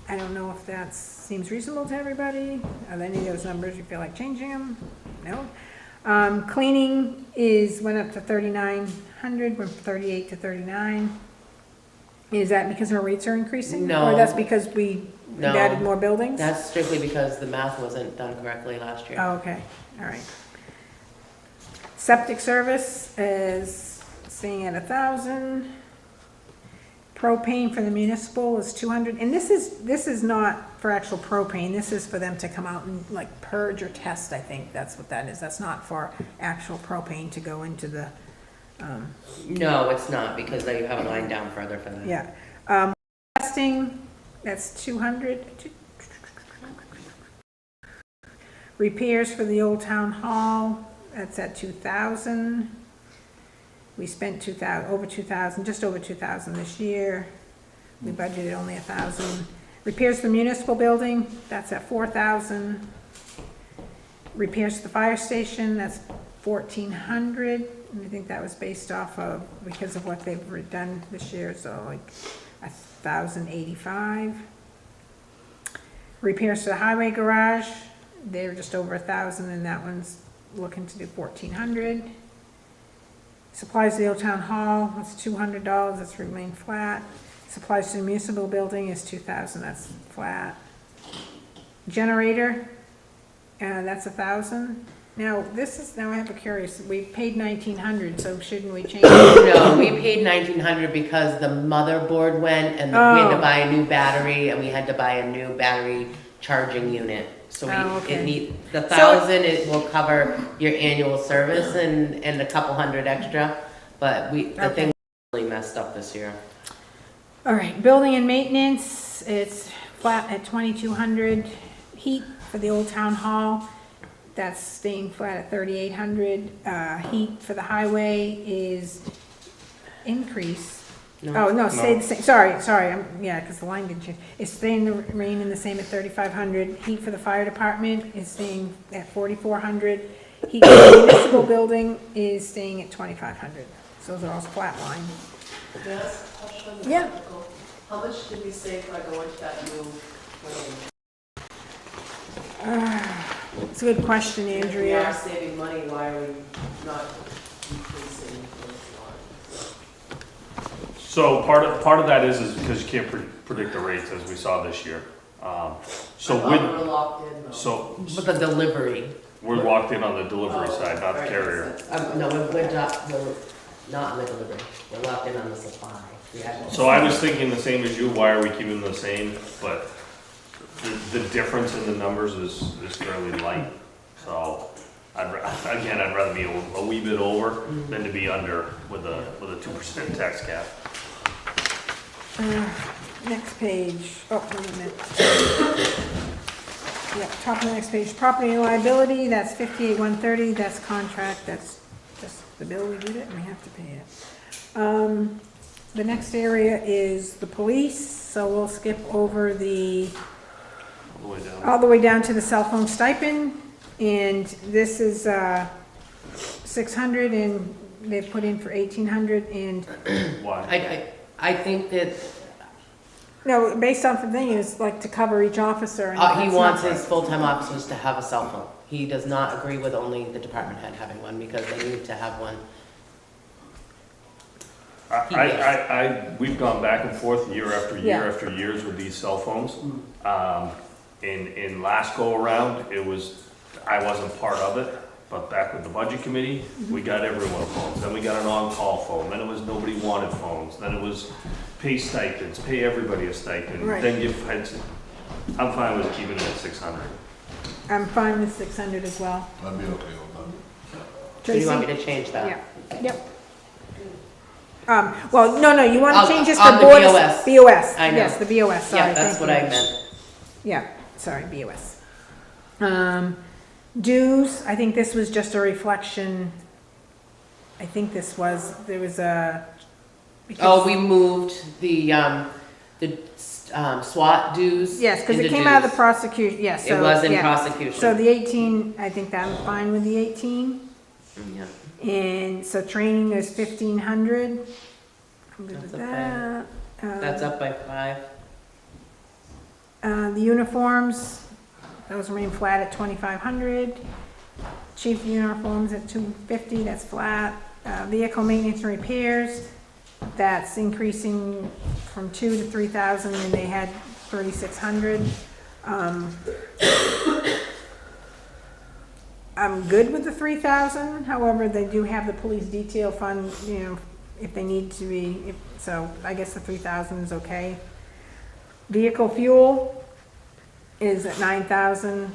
Speaker 1: I don't know if that seems reasonable to everybody. Are there any of those numbers you feel like changing them? No. Cleaning went up to $3,900, went from 38 to 39. Is that because our rates are increasing?
Speaker 4: No.
Speaker 1: Or that's because we've
Speaker 4: No.
Speaker 1: added more buildings?
Speaker 4: That's strictly because the math wasn't done correctly last year.
Speaker 1: Oh, okay, all right. Septic service is staying at 1,000. Propane for the municipal is 200, and this is not for actual propane, this is for them to come out and like purge or test, I think that's what that is. That's not for actual propane to go into the,
Speaker 4: No, it's not, because you have a line down further for that.
Speaker 1: yeah. Testing, that's 200. Repairs for the old town hall, that's at 2,000. We spent over 2,000, just over 2,000 this year. We budgeted only 1,000. Repairs to the municipal building, that's at 4,000. Repairs to the fire station, that's 1,400. And I think that was based off of, because of what they've done this year, so like 1,085. Repairs to the highway garage, they're just over 1,000, and that one's looking to do 1,400. Supplies to the old town hall, that's $200, that's remained flat. Supplies to the municipal building is 2,000, that's flat. Generator, that's 1,000. Now, now I have a curious, we paid 1,900, so shouldn't we change it?
Speaker 4: No, we paid $1,900 because the motherboard went and we had to
Speaker 1: Oh.
Speaker 4: buy a new battery and we had to buy a new battery charging unit. So
Speaker 1: Oh, okay.
Speaker 4: it need, the 1,000, it will cover your annual service and a couple hundred extra, but the
Speaker 1: Okay.
Speaker 4: thing was really messed up this year.
Speaker 1: All right, building and maintenance, it's flat at 2,200. Heat for the old town hall, that's staying flat at 3,800. Heat for the highway is increase. Oh, no, stay the same, sorry, yeah, because the line didn't change. It's staying the remaining the same at 3,500. Heat for the fire department is staying at 4,400. Heat for the municipal building is staying at 2,500. So those are all flat line.
Speaker 4: Can I ask a question?
Speaker 1: Yeah.
Speaker 4: How much did we save by going to that new building?
Speaker 1: It's a good question,
Speaker 4: If we are
Speaker 1: Andrea.
Speaker 4: saving money, why are we not increasing those lines?
Speaker 6: So part of that is because you can't predict the rates as we saw this year. So
Speaker 4: I thought we were locked in though.
Speaker 6: so
Speaker 4: With the delivery.
Speaker 6: we're locked in on the delivery side, not the
Speaker 4: Right,
Speaker 6: carrier.
Speaker 4: no, we're not on the delivery. We're locked in on the supply. The actual-
Speaker 6: So I was thinking the same as you, why are we keeping them the same? But the difference in the numbers is fairly light. So I'd rather be a wee bit over than to be under with a 2% tax cap.
Speaker 1: Next page, oh, wait a minute. Yep, top of the next page, property and liability, that's 58,130, that's contract, that's just the bill, we did it, and we have to pay it. The next area is the police, so we'll skip over
Speaker 6: All the way down.
Speaker 1: all the way down to the cell phone stipend, and this is, 600, and they put in for 1,800, and,
Speaker 6: Why?
Speaker 4: I think that
Speaker 1: no, based off the thing is like to cover each officer. And
Speaker 4: he
Speaker 1: that's
Speaker 4: wants
Speaker 1: not-
Speaker 4: his full-time officers to have a cell phone. He does not agree with only the department head having one because they need to have one.
Speaker 6: We've gone back and forth year after year
Speaker 1: Yeah.
Speaker 6: after years with these cell phones. In last go around, I wasn't part of it, but back with the budget committee, we got everyone phones. Then we got an on-call phone, then it was nobody wanted phones, then it was pay stipends, pay everybody a stipend,
Speaker 1: Right.
Speaker 6: then give heads. I'm fine with keeping it at 600.
Speaker 1: I'm fine with 600 as well.
Speaker 2: I'd be okay with that.
Speaker 4: Do you want me
Speaker 1: Tracy?
Speaker 4: to change that?
Speaker 1: Yeah, yep. Well, no, you want
Speaker 4: Oh,
Speaker 1: to change this
Speaker 4: on
Speaker 1: for
Speaker 4: the
Speaker 1: board.
Speaker 4: BOS.
Speaker 1: BOS,
Speaker 4: I know.
Speaker 1: yes, the BOS, sorry.
Speaker 4: Yeah, that's
Speaker 1: thank
Speaker 4: what
Speaker 1: you.
Speaker 4: I meant.
Speaker 1: Yeah, sorry, BOS. Dues, I think this was just a reflection, I think there was a.
Speaker 4: Oh, we moved the SWAT dues.
Speaker 1: Yes, because it
Speaker 4: into
Speaker 1: came out of the
Speaker 4: dues.
Speaker 1: prosecution, yes, so.
Speaker 4: It was in
Speaker 1: yeah.
Speaker 4: prosecution.
Speaker 1: So the 18, I think that I'm fine with the 18.
Speaker 4: Yeah.
Speaker 1: And so training is 1,500. I'm good with
Speaker 4: That's okay.
Speaker 1: that.
Speaker 4: That's up by 5.
Speaker 1: The uniforms, those remain flat at 2,500. Chief uniforms at 250, that's flat. Vehicle maintenance and repairs, that's increasing from 2 to 3,000, and they had 3,600. I'm good with the 3,000, however, they do have the police detail fund, if they need to be, so I guess the 3,000 is okay. Vehicle fuel is at 9,000,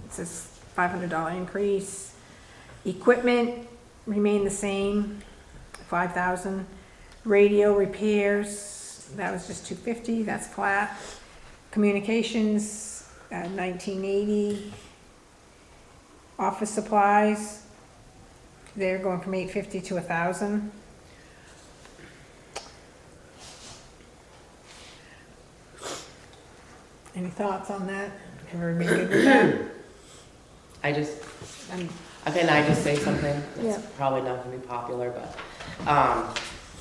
Speaker 1: it's a $500 increase. Equipment remain the same, 5,000. Radio repairs, that was just 250, that's flat. Communications, 1980. Office supplies, they're going from 850 to 1,000. Any thoughts on that? Everybody good with that?
Speaker 4: Can I just say something?
Speaker 1: Yeah.
Speaker 4: It's probably not gonna be popular, but,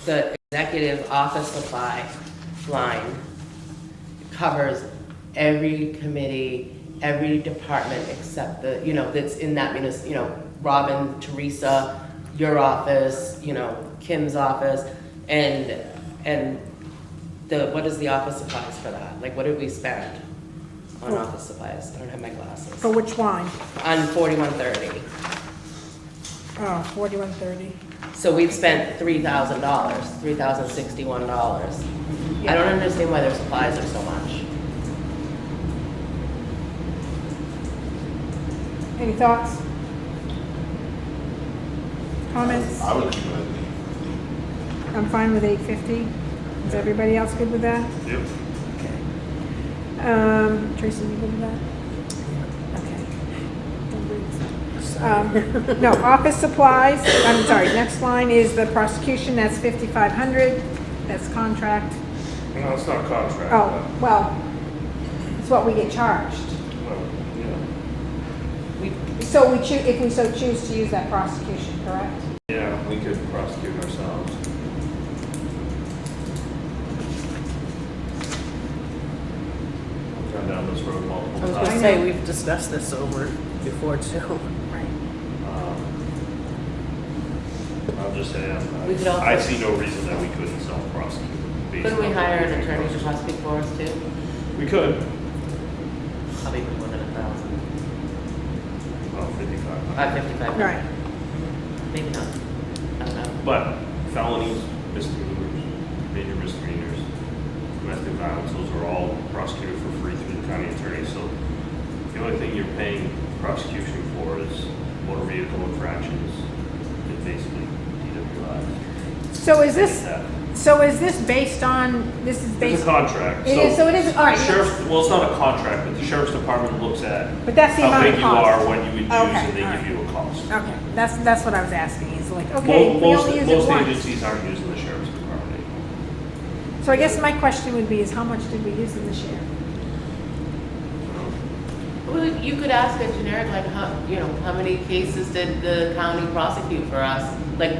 Speaker 4: the executive office supply line covers every committee, every department except that's in that, Robin, Teresa, your office, Kim's office, and what is the office supplies for that? Like, what did we spend on office supplies? I don't have my glasses.
Speaker 1: For which line?
Speaker 4: On 4130.
Speaker 1: Oh, 4130.
Speaker 4: So we've spent $3,000, $3,061. I don't understand why their supplies are so much.
Speaker 1: Any thoughts? Comments?
Speaker 2: I would keep it at
Speaker 1: I'm fine with 850. Is everybody else good with that?
Speaker 6: Yep.
Speaker 1: Tracy, you good with that? Okay. No, office supplies, I'm sorry, next line is the prosecution, that's 5,500, that's contract.
Speaker 6: No, it's not contract.
Speaker 1: Oh, well, it's what we get charged.
Speaker 6: Well, yeah.
Speaker 1: So we choose, if we so choose to use that prosecution, correct?
Speaker 6: Yeah, we could prosecute ourselves. I've gone down this road
Speaker 3: I
Speaker 6: multiple
Speaker 3: was
Speaker 6: times.
Speaker 3: gonna say, we've discussed this over before too.
Speaker 1: Right.
Speaker 6: I'm just saying,
Speaker 4: We could also-
Speaker 6: I see no reason that we couldn't self-prosecute. based
Speaker 4: Couldn't we
Speaker 6: on
Speaker 4: hire an
Speaker 6: what
Speaker 4: attorney to
Speaker 6: we
Speaker 4: prosecute for us too?
Speaker 6: We could,
Speaker 4: Probably more than 1,000.
Speaker 6: about 55.
Speaker 4: 55.
Speaker 1: Right.
Speaker 4: Maybe not. I don't know.
Speaker 6: But felonies, misdemeanors, major misdemeanors, domestic violence, those are all prosecuted for free through the county attorney. So the only thing you're paying prosecution for is motor vehicle infractions, and basically DWIs.
Speaker 1: So is this,
Speaker 6: That.
Speaker 1: so is this based on, this is
Speaker 6: It's
Speaker 1: based,
Speaker 6: a contract.
Speaker 1: it is, so it is, all right.
Speaker 6: The sheriff's, well, it's not a contract, but the sheriff's department looks at
Speaker 1: But that's the
Speaker 6: how
Speaker 1: amount
Speaker 6: big
Speaker 1: of
Speaker 6: you
Speaker 1: cost.
Speaker 6: are, what you would use,
Speaker 1: Okay,
Speaker 6: and they
Speaker 1: all
Speaker 6: give
Speaker 1: right.
Speaker 6: you a cost.
Speaker 1: Okay, that's what I was asking, is like, okay, we
Speaker 6: Most,
Speaker 1: only use it
Speaker 6: most
Speaker 1: once.
Speaker 6: agencies aren't using the sheriff's department anymore.
Speaker 1: So I guess my question would be is how much did we use in this year?
Speaker 4: Well, you could ask a generic, like, how many cases did the county prosecute for us? Like,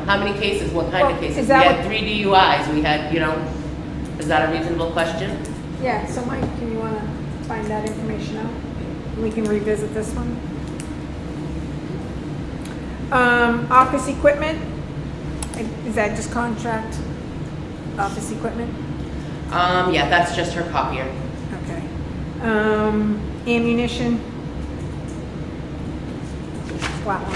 Speaker 4: how many cases, what kind
Speaker 1: Well,
Speaker 4: of cases?
Speaker 1: is
Speaker 4: We
Speaker 1: that
Speaker 4: had
Speaker 1: what-
Speaker 4: 3 DUIs, we had, is that a reasonable question?
Speaker 1: Yeah, so Mike, can you wanna find that information out? We can revisit this one. Office equipment, is that just contract? Office equipment?
Speaker 4: Yeah, that's just her copier.
Speaker 1: Okay. Ammunition? Flat one.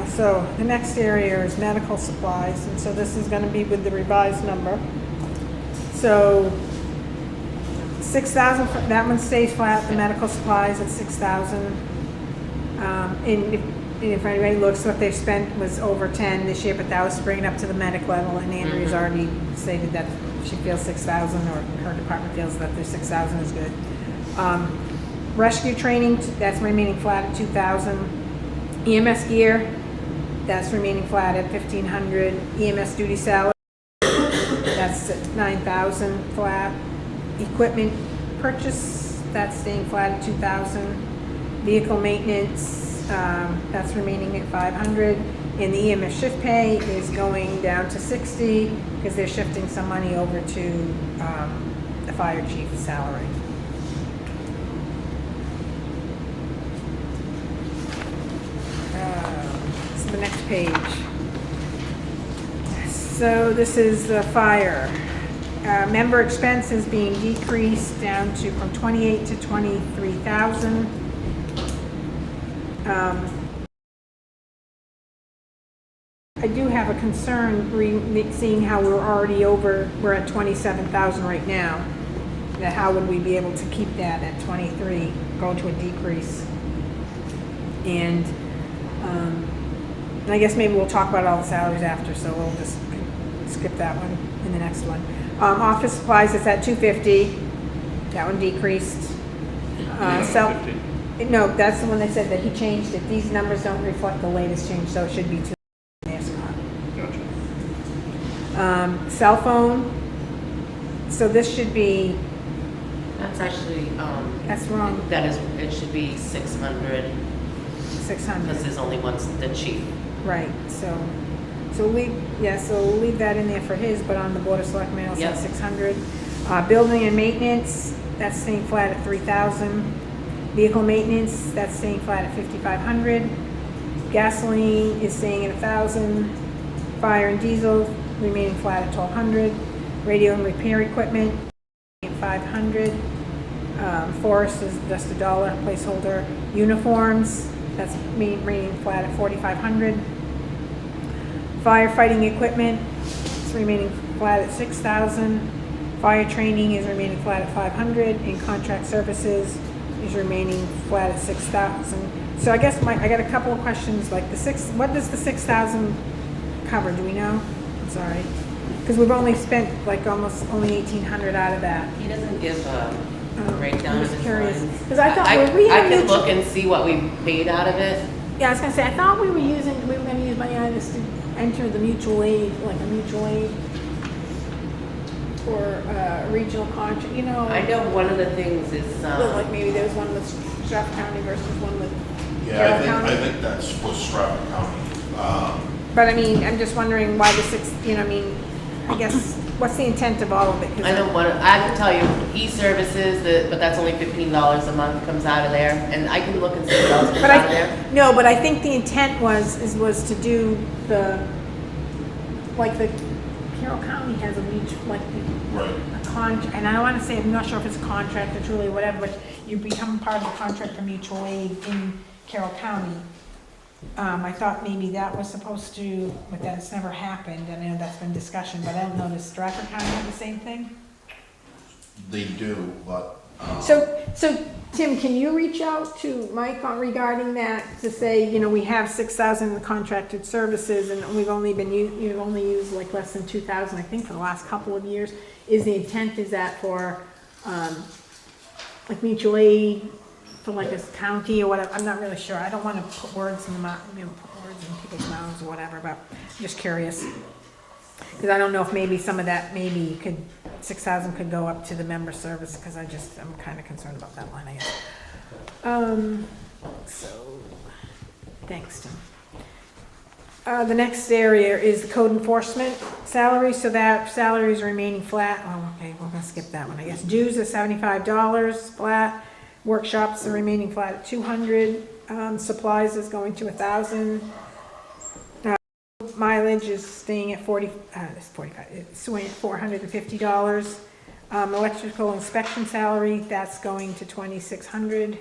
Speaker 1: So the next area is medical supplies, and so this is gonna be with the revised number. So 6,000, that one stays flat, the medical supplies at 6,000. And if anybody looks, what they've spent was over 10 this year, but that was bringing up to the medic level, and Andrew's already stated that she feels 6,000, or her department feels that the 6,000 is good. Rescue training, that's remaining flat at 2,000. EMS gear, that's remaining flat at 1,500. EMS duty salary, that's at 9,000 flat. Equipment purchase, that's staying flat at 2,000. Vehicle maintenance, that's remaining at 500. And the EMS shift pay is going down to 60 because they're shifting some money over to the fire chief's salary. So the next page. So this is the fire. Member expense is being decreased down to from 28 to 23,000. I do have a concern seeing how we're already over, we're at 27,000 right now. That how would we be able to keep that at 23, go to a decrease? And I guess maybe we'll talk about all the salaries after, so we'll just skip that one in the next one. Office supplies, it's at 250, that one decreased. No, that's the one that said that he changed it. These numbers don't reflect the latest change, so it should be 2. There's Scott.
Speaker 6: Gotcha.
Speaker 1: Cell phone, so this should be,
Speaker 4: That's actually,
Speaker 1: that's wrong,
Speaker 4: it should be 600,
Speaker 1: 600.
Speaker 4: because there's only one, the chief.
Speaker 1: Right, so leave, so we'll leave that in there for his, but on the Board of Selectmen, it's at
Speaker 4: Yep.
Speaker 1: 600. Building and maintenance, that's staying flat at 3,000. Vehicle maintenance, that's staying flat at 5,500. Gasoline is staying at 1,000. Fire and diesel remaining flat at 1,200. Radio and repair equipment at 500. Forest is just $1 placeholder. Uniforms, that's remaining flat at 4,500. Firefighting equipment, it's remaining flat at 6,000. Fire training is remaining flat at 500, and contract services is remaining flat at 6,000. So I guess I got a couple of questions, like what does the 6,000 cover, do we know? I'm sorry. Because we've only spent like almost only 1,800 out of that.
Speaker 4: He doesn't give a
Speaker 1: I'm
Speaker 4: breakdown of
Speaker 1: just
Speaker 4: his
Speaker 1: curious.
Speaker 4: lines.
Speaker 1: Because I thought,
Speaker 4: I
Speaker 1: were we
Speaker 4: I
Speaker 1: in
Speaker 4: can
Speaker 1: mutual-
Speaker 4: look and see what we paid out of it.
Speaker 1: Yeah, I was gonna say, I thought we were gonna use money out of this to enter the mutual aid, like a mutual aid or regional contract, you know?
Speaker 4: I know one of the things is,
Speaker 1: Like maybe there was one with Stratford County versus one with
Speaker 8: Yeah,
Speaker 1: Carroll County.
Speaker 8: I think that's was Stratford County.
Speaker 1: But I mean, I'm just wondering why the six, you know, I mean, I guess, what's the intent of all of it? 'Cause
Speaker 4: I know I can tell you, e-services, but that's only $15 a month comes out of there, and I can look and see what else comes
Speaker 1: But
Speaker 4: out of there.
Speaker 1: no, but I think the intent was to do like the Carroll County has a mutual, like
Speaker 8: Right.
Speaker 1: a contract, and I don't wanna say, I'm not sure if it's a contract, it's really whatever, but you become part of the contract for mutual aid in Carroll County. I thought maybe that was supposed to, but that's never happened, and I know that's been discussion, but I don't know, does Stratford County have the same thing?
Speaker 8: They do, but.
Speaker 1: So Tim, can you reach out to Mike regarding that to say, you know, we have 6,000 in contracted services and we've only you've only used like less than 2,000, I think, for the last couple of years. Is the intent, is that for, like mutual aid for like a county or whatever? I'm not really sure. I don't want to put words in the mouth, you know, put words in people's mouths or whatever, but I'm just curious. Because I don't know if maybe some of that, maybe could, 6,000 could go up to the member service, because I'm kind of concerned about that line, I guess. So, thanks, Tim. The next area is the code enforcement salary, so that salary is remaining flat. Oh, okay, we're gonna skip that one, I guess. Dues are $75 flat. Workshops are remaining flat at 200. Supplies is going to 1,000. Mileage is staying at it's swinging at $450. Electrical inspection salary, that's going to $2,600.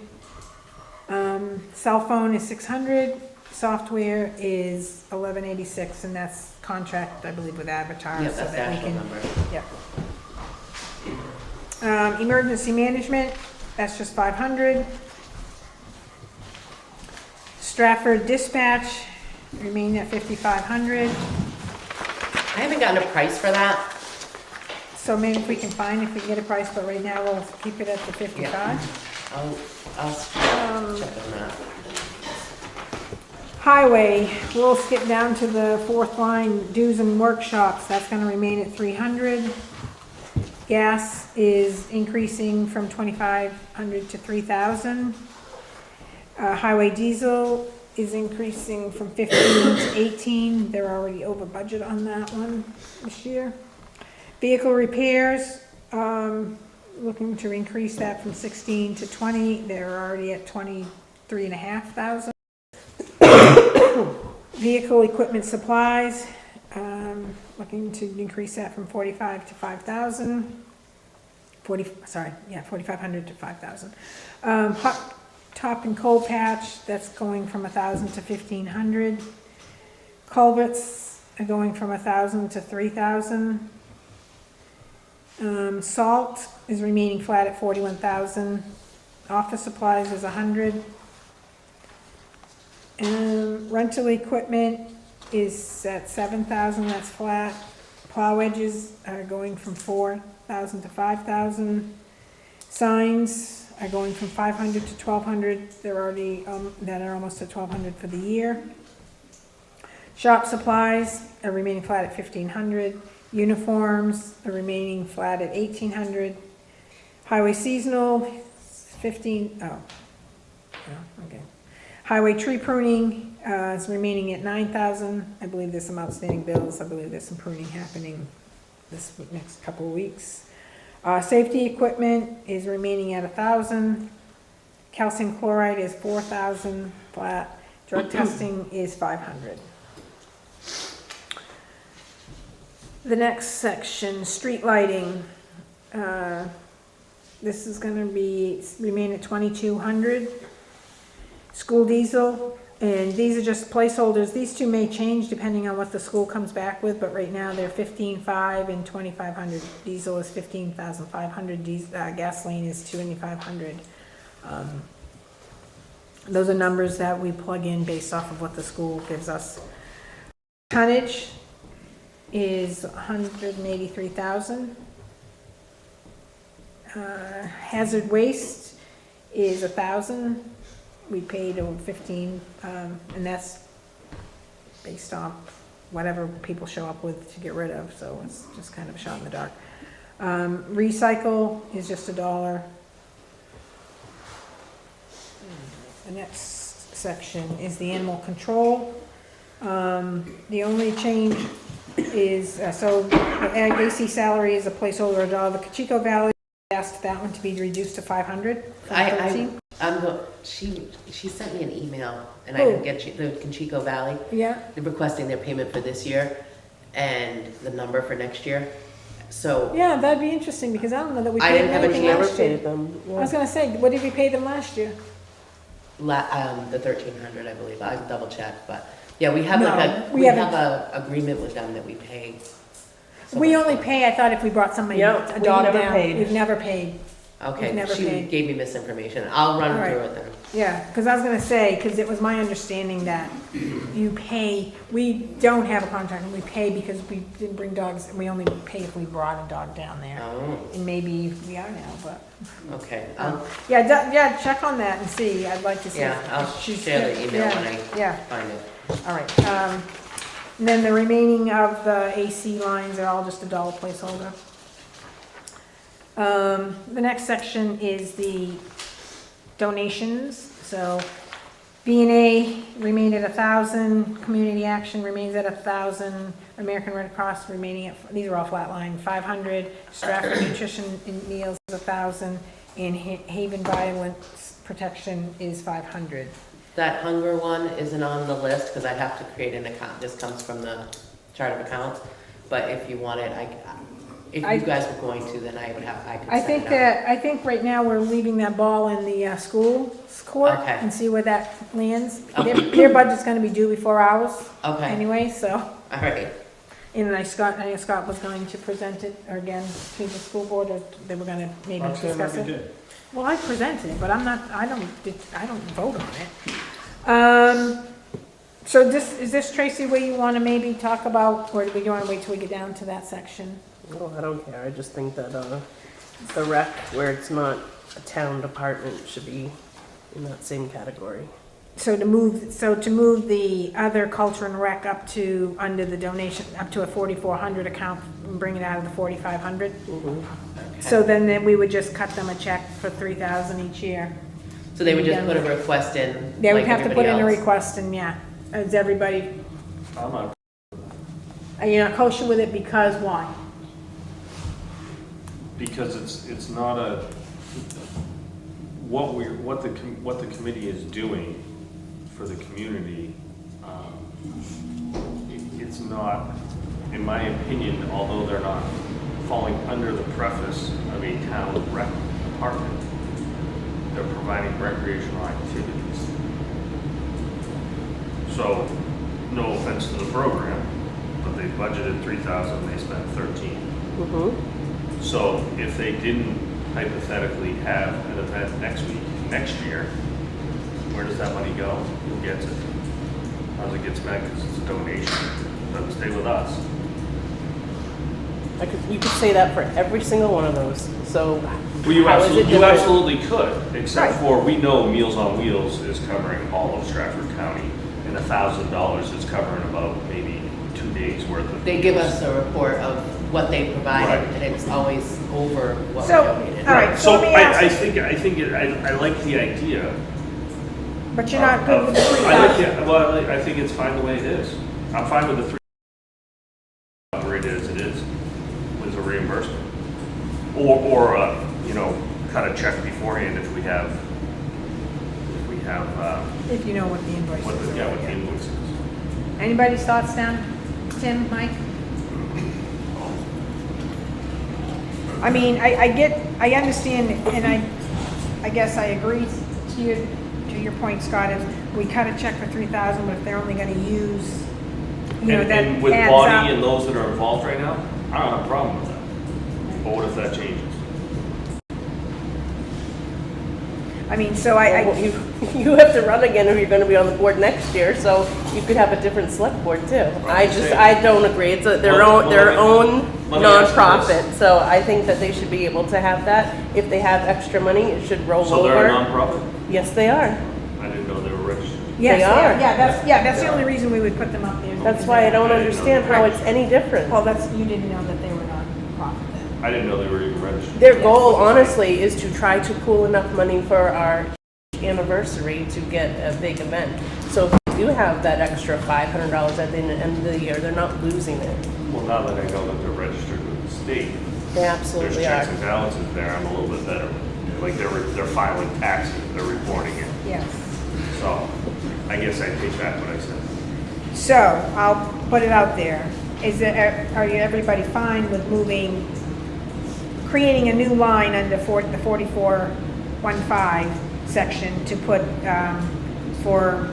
Speaker 1: Cell phone is $600. Software is $1,186, and that's contract, I believe, with Avatar.
Speaker 4: Yep,
Speaker 1: so
Speaker 4: that's the
Speaker 1: that we
Speaker 4: actual
Speaker 1: can-
Speaker 4: number.
Speaker 1: Yep. Emergency management, that's just $500. Stratford dispatch, remaining at $5,500.
Speaker 4: I haven't gotten a price for that.
Speaker 1: So maybe if we can get a price, but right now we'll keep it at the 55.
Speaker 4: I'll check on that.
Speaker 1: Highway, we'll skip down to the fourth line, dues and workshops, that's gonna remain at 300. Gas is increasing from 2,500 to 3,000. Highway diesel is increasing from 15 to 18, they're already over budget on that one this year. Vehicle repairs, looking to increase that from 16 to 20, they're already at 23,500. Vehicle equipment supplies, looking to increase that from 45 to 5,000. 4,500 to 5,000. Hot top and coal patch, that's going from 1,000 to 1,500. Culverts are going from 1,000 to 3,000. Salt is remaining flat at 41,000. Office supplies is 100. Rental equipment is at 7,000, that's flat. Plow edges are going from 4,000 to 5,000. Signs are going from 500 to 1,200, they're already, that are almost at 1,200 for the year. Shop supplies are remaining flat at 1,500. Uniforms are remaining flat at 1,800. Highway seasonal, 15, okay. Highway tree pruning is remaining at 9,000. I believe there's some outstanding bills. I believe there's some pruning happening this next couple of weeks. Safety equipment is remaining at 1,000. Calcium chloride is 4,000 flat. Drug testing is 500. The next section, street lighting. This is going to remain at 2,200. School diesel And these are just placeholders. These two may change depending on what the school comes back with, but right now they're 15,500 and 2,500. Diesel is 15,500, gasoline is 2,500. Those are numbers that we plug in based off of what the school gives us. Tonnage is 183,000. Hazard waste is 1,000. We paid over 15, and that's based off whatever people show up with to get rid of, so it's just kind of a shot in the dark. Recycle is just $1. The next section is the animal control. The only change is, so the AC salary is a placeholder $1. The Cachico Valley asked that one to be reduced to 500 from 13.
Speaker 4: She sent me an email, and
Speaker 1: Who?
Speaker 4: I didn't get the Conchico Valley.
Speaker 1: Yeah,
Speaker 4: They're requesting their payment for this year and the number for next year. So
Speaker 1: yeah, that'd be interesting, because I don't know that we
Speaker 4: I
Speaker 1: paid
Speaker 4: didn't have a
Speaker 1: anything
Speaker 4: chance
Speaker 1: last year.
Speaker 3: Paid them,
Speaker 1: I was gonna say, what did we pay them last year?
Speaker 4: the 1,300, I believe. I can double check, but yeah, we have
Speaker 1: No,
Speaker 4: like
Speaker 1: we
Speaker 4: we have
Speaker 1: haven't.
Speaker 4: a agreement with them that we pay. so
Speaker 1: We
Speaker 4: much
Speaker 1: only
Speaker 4: for.
Speaker 1: pay, I thought, if we brought somebody,
Speaker 3: Yeah,
Speaker 1: a
Speaker 3: we
Speaker 1: dog
Speaker 3: never
Speaker 1: down.
Speaker 3: paid.
Speaker 1: We've never paid.
Speaker 4: Okay,
Speaker 1: We've never
Speaker 4: she
Speaker 1: paid.
Speaker 4: gave me misinformation. I'll run
Speaker 1: All right.
Speaker 4: through it then.
Speaker 1: Yeah, because I was gonna say, because it was my understanding that you pay, we don't have a contract, and we pay because we didn't bring dogs, and we only pay if we brought a dog down there.
Speaker 4: Oh,
Speaker 1: And maybe we are now, but,
Speaker 4: okay.
Speaker 1: yeah, check on that and see, I'd like to see.
Speaker 4: Yeah,
Speaker 1: if
Speaker 4: I'll
Speaker 1: she's-
Speaker 4: share the email
Speaker 1: yeah,
Speaker 4: when I
Speaker 1: Yeah,
Speaker 4: find it.
Speaker 1: all right, and then the remaining of the AC lines are all just $1 placeholder. The next section is the donations, so B&A remained at 1,000, Community Action remains at 1,000, American Red Cross remaining at, these are all flat line, 500, Stratford Nutrition and Meals is 1,000, and Haven Violence Protection is 500.
Speaker 4: That hunger one isn't on the list because I have to create an account. This comes from the chart of accounts. But if you want it, if you guys were going to, then I could
Speaker 1: I
Speaker 4: set
Speaker 1: think
Speaker 4: it up.
Speaker 1: that, I think right now we're leaving that ball in the school's court
Speaker 4: Okay.
Speaker 1: and see where that lands.
Speaker 4: Okay.
Speaker 1: Their budget's gonna be due before ours
Speaker 4: Okay,
Speaker 1: anyway, so.
Speaker 4: all right.
Speaker 1: And I know Scott was going to present it again to the school board, or they were gonna maybe
Speaker 5: I'll say
Speaker 1: discuss
Speaker 5: what
Speaker 1: it.
Speaker 5: we did.
Speaker 1: Well, I presented it, but I don't vote on it. So is this Tracy where you wanna maybe talk about, or do we wanna wait till we get down to that section?
Speaker 3: No, I don't care, I just think that, the rec, where it's not a town department, should be in that same category.
Speaker 1: So to move the other culture and rec up to, under the donation, up to a 4,400 account and bring it out of the 4,500? So then we would just cut them a check for 3,000 each year.
Speaker 4: So they would just put a request in
Speaker 1: They would
Speaker 4: like
Speaker 1: have to put in a
Speaker 4: everybody else?
Speaker 1: request, and yeah, is everybody,
Speaker 5: I'm not,
Speaker 1: are you not kosher with it because why?
Speaker 6: Because it's not a, what the committee is doing for the community, it's not, in my opinion, although they're not falling under the preface of a town rec department, they're providing recreational activities. So, no offense to the program, but they budgeted 3,000, they spent 13. So if they didn't hypothetically have an event next year, where does that money go? Who gets it? How does it get spent? Because it's a donation. It doesn't stay with us.
Speaker 3: You could say that for every single one of those, so
Speaker 6: Well, you
Speaker 3: how is it
Speaker 6: absolutely, you
Speaker 3: different?
Speaker 6: absolutely could, except
Speaker 1: Right.
Speaker 6: for, we know Meals on Wheels is covering all of Stratford County, and $1,000 is covering about maybe 2 days worth of.
Speaker 4: They give
Speaker 6: meals.
Speaker 4: us a report of what they provided,
Speaker 6: Right.
Speaker 4: and it's always over what we
Speaker 1: So,
Speaker 4: donated.
Speaker 1: all right, so
Speaker 6: So
Speaker 1: let me ask
Speaker 6: I
Speaker 1: you-
Speaker 6: think I like the idea.
Speaker 1: But you're not good with the
Speaker 6: I like
Speaker 1: 3,000.
Speaker 6: it, well, I think it's fine the way it is. I'm fine with the 3, where it is, with a reimbursement. Or, cut a check beforehand if we have,
Speaker 1: If you know what the invoice
Speaker 6: what
Speaker 1: is.
Speaker 6: the invoice is.
Speaker 1: Anybody's thoughts down? Tim, Mike? I mean, I understand, and I guess I agree to your point, Scott, if we cut a check for 3,000, but if they're only gonna use, you know, that
Speaker 6: And with
Speaker 1: adds
Speaker 6: Bonnie
Speaker 1: up.
Speaker 6: and those that are involved right now, I don't have a problem with that. But what if that changes?
Speaker 1: I mean, so
Speaker 3: Well,
Speaker 1: I,
Speaker 3: you have to run again if you're gonna be on the board next year, so you could have a different select board too. I don't agree, it's their own
Speaker 6: let me ask you
Speaker 3: nonprofit, so I think that they should be able to have that. If they have extra money, it should roll
Speaker 6: So they're a
Speaker 3: over.
Speaker 6: nonprofit?
Speaker 3: Yes, they are.
Speaker 6: I didn't know they were registered.
Speaker 1: yes,
Speaker 3: They are.
Speaker 1: yeah, that's the only reason we would put them up there.
Speaker 3: That's why I don't understand how it's any different.
Speaker 1: Well, you didn't know that they were non-profit then.
Speaker 6: I didn't know they were even registered.
Speaker 3: Their goal, honestly, is to try to pool enough money for our anniversary to get a big event. So if you do have that extra $500 at the end of the year, they're not losing it.
Speaker 6: Well, now that I know that they're registered with the state,
Speaker 3: They
Speaker 6: there's
Speaker 3: absolutely
Speaker 6: checks
Speaker 3: are.
Speaker 6: and balances there, I'm a little bit better. Like they're filing taxes, they're reporting it.
Speaker 1: Yes.
Speaker 6: So I guess I take back what I said.
Speaker 1: So, I'll put it out there. Are you, everybody fine with creating a new line under the 4415 section to put, for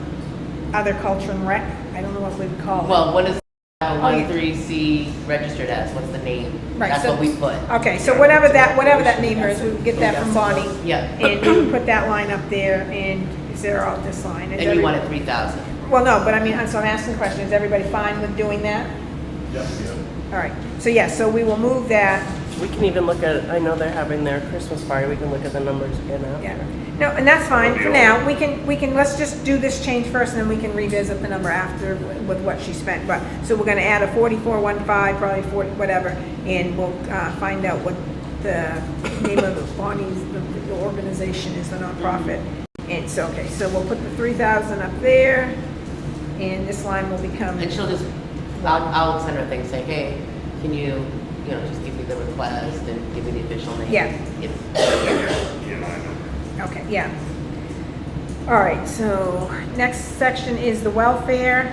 Speaker 1: other culture and rec? I don't know what we'd call it.
Speaker 4: Well, what is
Speaker 1: yeah.
Speaker 4: 13C registered as? What's the name?
Speaker 1: Right,
Speaker 4: That's
Speaker 1: so-
Speaker 4: what we put.
Speaker 1: Okay, so whatever that name is, we would get that from Bonnie.
Speaker 4: Yeah.
Speaker 1: And we would put that line up there, and is there all this line? Is
Speaker 4: And you wanted 3,000.
Speaker 1: Well, no, but I mean, so I'm asking the question, is everybody fine with doing that?
Speaker 8: Yeah.
Speaker 1: All right, so yes, so we will move that,
Speaker 3: We can even look at, I know they're having their Christmas party, we can look at the numbers again
Speaker 1: yeah.
Speaker 3: after.
Speaker 1: No, and that's fine for now. We can, let's just do this change first, and then we can revisit the number after with what she spent. But, so we're gonna add a 4415, probably 40, whatever, and we'll find out what the name of Bonnie's, the organization is, the nonprofit. And so, okay, so we'll put the 3,000 up there, and this line will become.
Speaker 4: And she'll just, I'll send her a thing saying, hey, can you just give me the request and give me the official name?
Speaker 1: Yeah.
Speaker 4: Yep.
Speaker 6: Yeah, I know.
Speaker 1: Okay, yeah. All right, so next section is the welfare.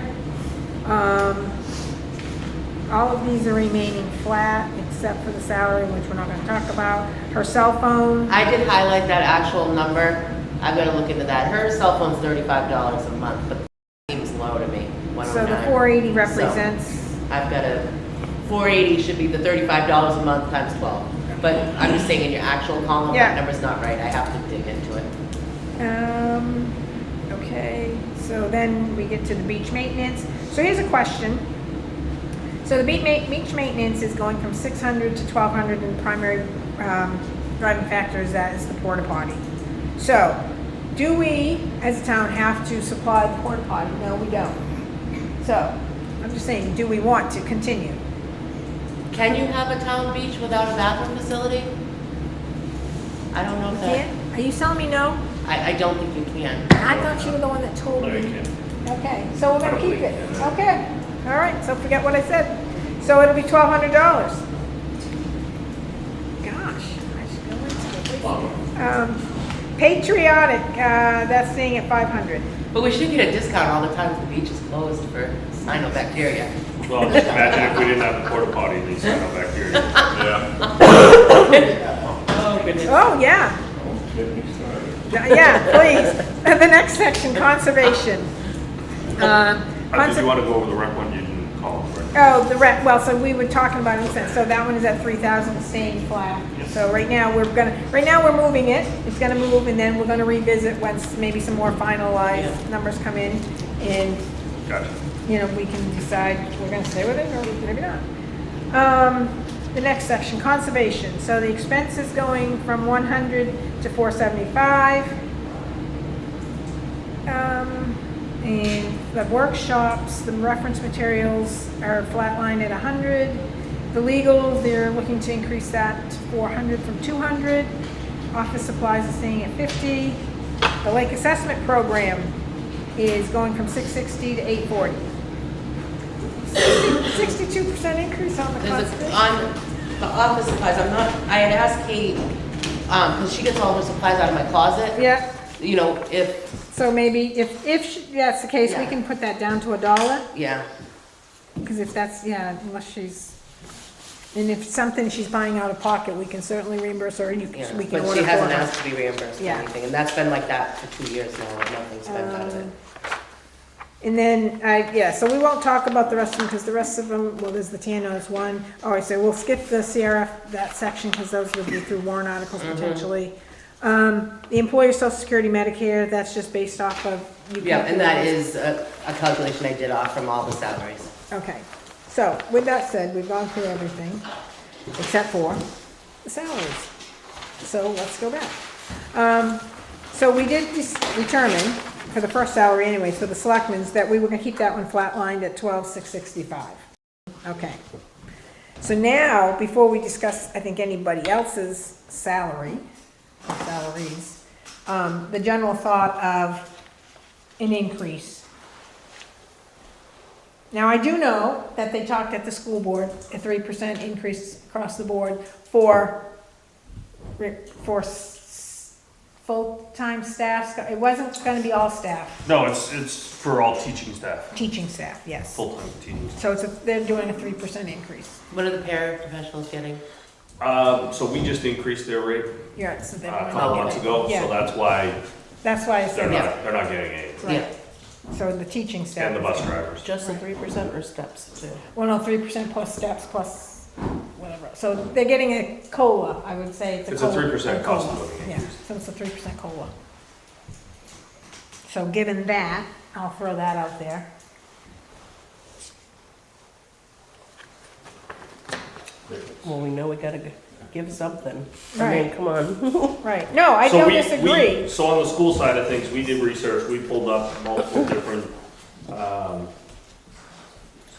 Speaker 1: All of these are remaining flat, except for the salary, which we're not gonna talk about. Her cell phone,
Speaker 4: I did highlight that actual number. I'm gonna look into that. Her cell phone's $35 a month, but that seems low to me.
Speaker 1: so the
Speaker 4: 109.
Speaker 1: 480 represents,
Speaker 4: I've got a 480 should be the $35 a month times 12. But I'm just saying in your actual column,
Speaker 1: Yeah.
Speaker 4: that number's not right. I have to dig into it.
Speaker 1: okay, so then we get to the beach maintenance. So here's a question. So the beach maintenance is going from 600 to 1,200, and the primary driving factor is that is the porta potty. So, do we, as a town, have to supply the porta potty? No, we don't. So, I'm just saying, do we want to continue?
Speaker 4: Can you have a town beach without a bathroom facility? I don't know if that,
Speaker 1: Yeah? Are you telling me no?
Speaker 4: I don't think you can.
Speaker 1: I thought you were the one that told
Speaker 6: No, you
Speaker 1: me.
Speaker 6: can't.
Speaker 1: Okay, so we're gonna keep it. Okay, all right, so forget what I said. So it'll be $1,200. Gosh, I should go into it. Patriotic, that's staying at 500.
Speaker 4: But we should get a discount all the time if the beach is closed for cyanobacteria.
Speaker 6: Well, just imagine if we didn't have the porta potty, these cyanobacteria.
Speaker 8: Yeah.
Speaker 4: Oh, goodness.
Speaker 1: Oh, yeah. Yeah, please. And the next section, conservation.
Speaker 6: Did you want to go over the rec one? You didn't call it, right?
Speaker 1: Oh, the rent, well, so we were talking about it, so that one is at 3,000, staying flat. So right now, we're moving it, it's gonna move, and then we're gonna revisit once maybe some more finalized numbers come in, and,
Speaker 6: Gotcha.
Speaker 1: we can decide we're gonna stay with it, or maybe not. The next section, conservation, so the expense is going from 100 to 475. And the workshops, the reference materials are flatlined at 100. The legal, they're looking to increase that to 400 from 200. Office supplies is staying at 50. The lake assessment program is going from 660 to 840. 62% increase on the
Speaker 4: There's
Speaker 1: conservation.
Speaker 4: on the office supplies, I had asked Kate, because she gets all her supplies out of my closet.
Speaker 1: Yeah,
Speaker 4: If,
Speaker 1: so maybe if that's the case, we
Speaker 4: Yeah.
Speaker 1: can put that down to $1.
Speaker 4: yeah,
Speaker 1: Because if that's, yeah, unless she's, And if it's something she's buying out of pocket, we can certainly reimburse her,
Speaker 4: Yeah,
Speaker 1: we can
Speaker 4: but
Speaker 1: order
Speaker 4: she
Speaker 1: for
Speaker 4: hasn't
Speaker 1: her.
Speaker 4: asked to be reimbursed for
Speaker 1: Yeah.
Speaker 4: anything, and that's been like that for 2 years now, with nothing spent out of it.
Speaker 1: And then, so we won't talk about the rest of them, because the rest of them, well, there's the TNOs one. All right, so we'll skip the CRF, that section, because those would be through warrant articles potentially. The employer social security Medicare, that's just based off of. you
Speaker 4: Yeah, and that
Speaker 1: calculated.
Speaker 4: is a calculation I did off from all the salaries.
Speaker 1: Okay, so with that said, we've gone through everything, except for the salaries. So let's go back. So we did determine, for the first salary anyways, for the selectmen's, that we were gonna keep that one flatlined at 12,665. Okay. So now, before we discuss, I think, anybody else's salary, or salaries, the general thought of an increase. Now, I do know that they talked at the school board, a 3% increase across the board for full-time staff. It wasn't gonna be all staff,
Speaker 6: No, it's for all teaching staff,
Speaker 1: teaching staff, yes.
Speaker 6: full-time teaching staff.
Speaker 1: So they're doing a 3% increase.
Speaker 4: What are the paraprofessionals getting?
Speaker 6: So we just increased their rate
Speaker 1: Yeah, so they're
Speaker 6: a
Speaker 1: going
Speaker 6: couple
Speaker 1: up.
Speaker 6: months ago,
Speaker 1: Yeah.
Speaker 6: so that's why
Speaker 1: That's why I
Speaker 6: they're
Speaker 1: said
Speaker 6: not,
Speaker 1: that.
Speaker 6: they're not getting any.
Speaker 1: Right. So the teaching staff.
Speaker 6: And the bus drivers.
Speaker 3: Just the 3% or steps too?
Speaker 1: Well, no, 3% plus steps plus whatever. So they're getting a COLA, I would say.
Speaker 6: It's a
Speaker 1: COLA,
Speaker 6: 3% cost of
Speaker 1: COLA.
Speaker 6: living
Speaker 1: Yeah,
Speaker 6: increase.
Speaker 1: so it's a 3% COLA. So given that, I'll throw that out there.
Speaker 3: Well, we know we gotta give something. I
Speaker 1: Right.
Speaker 3: mean, come on.
Speaker 1: Right, no, I
Speaker 6: So
Speaker 1: don't
Speaker 6: we-
Speaker 1: disagree.
Speaker 6: So on the school side of things, we did research, we pulled up multiple different,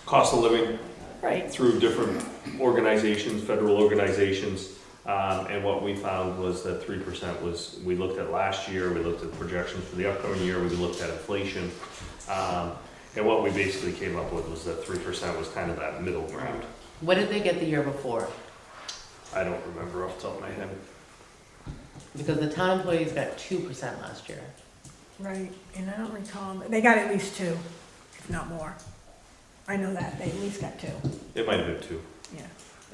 Speaker 6: cost of living
Speaker 1: Right,
Speaker 6: through different organizations, federal organizations. And what we found was that 3% was, we looked at last year, we looked at projections for the upcoming year, we looked at inflation. And what we basically came up with was that 3% was kind of that middle ground.
Speaker 4: What did they get the year before?
Speaker 6: I don't remember off the top of my head.
Speaker 4: Because the town employees got 2% last year.
Speaker 1: right, and I don't recall, but they got at least 2, if not more. I know that, they at least got 2,
Speaker 6: It might have been 2.
Speaker 1: yeah.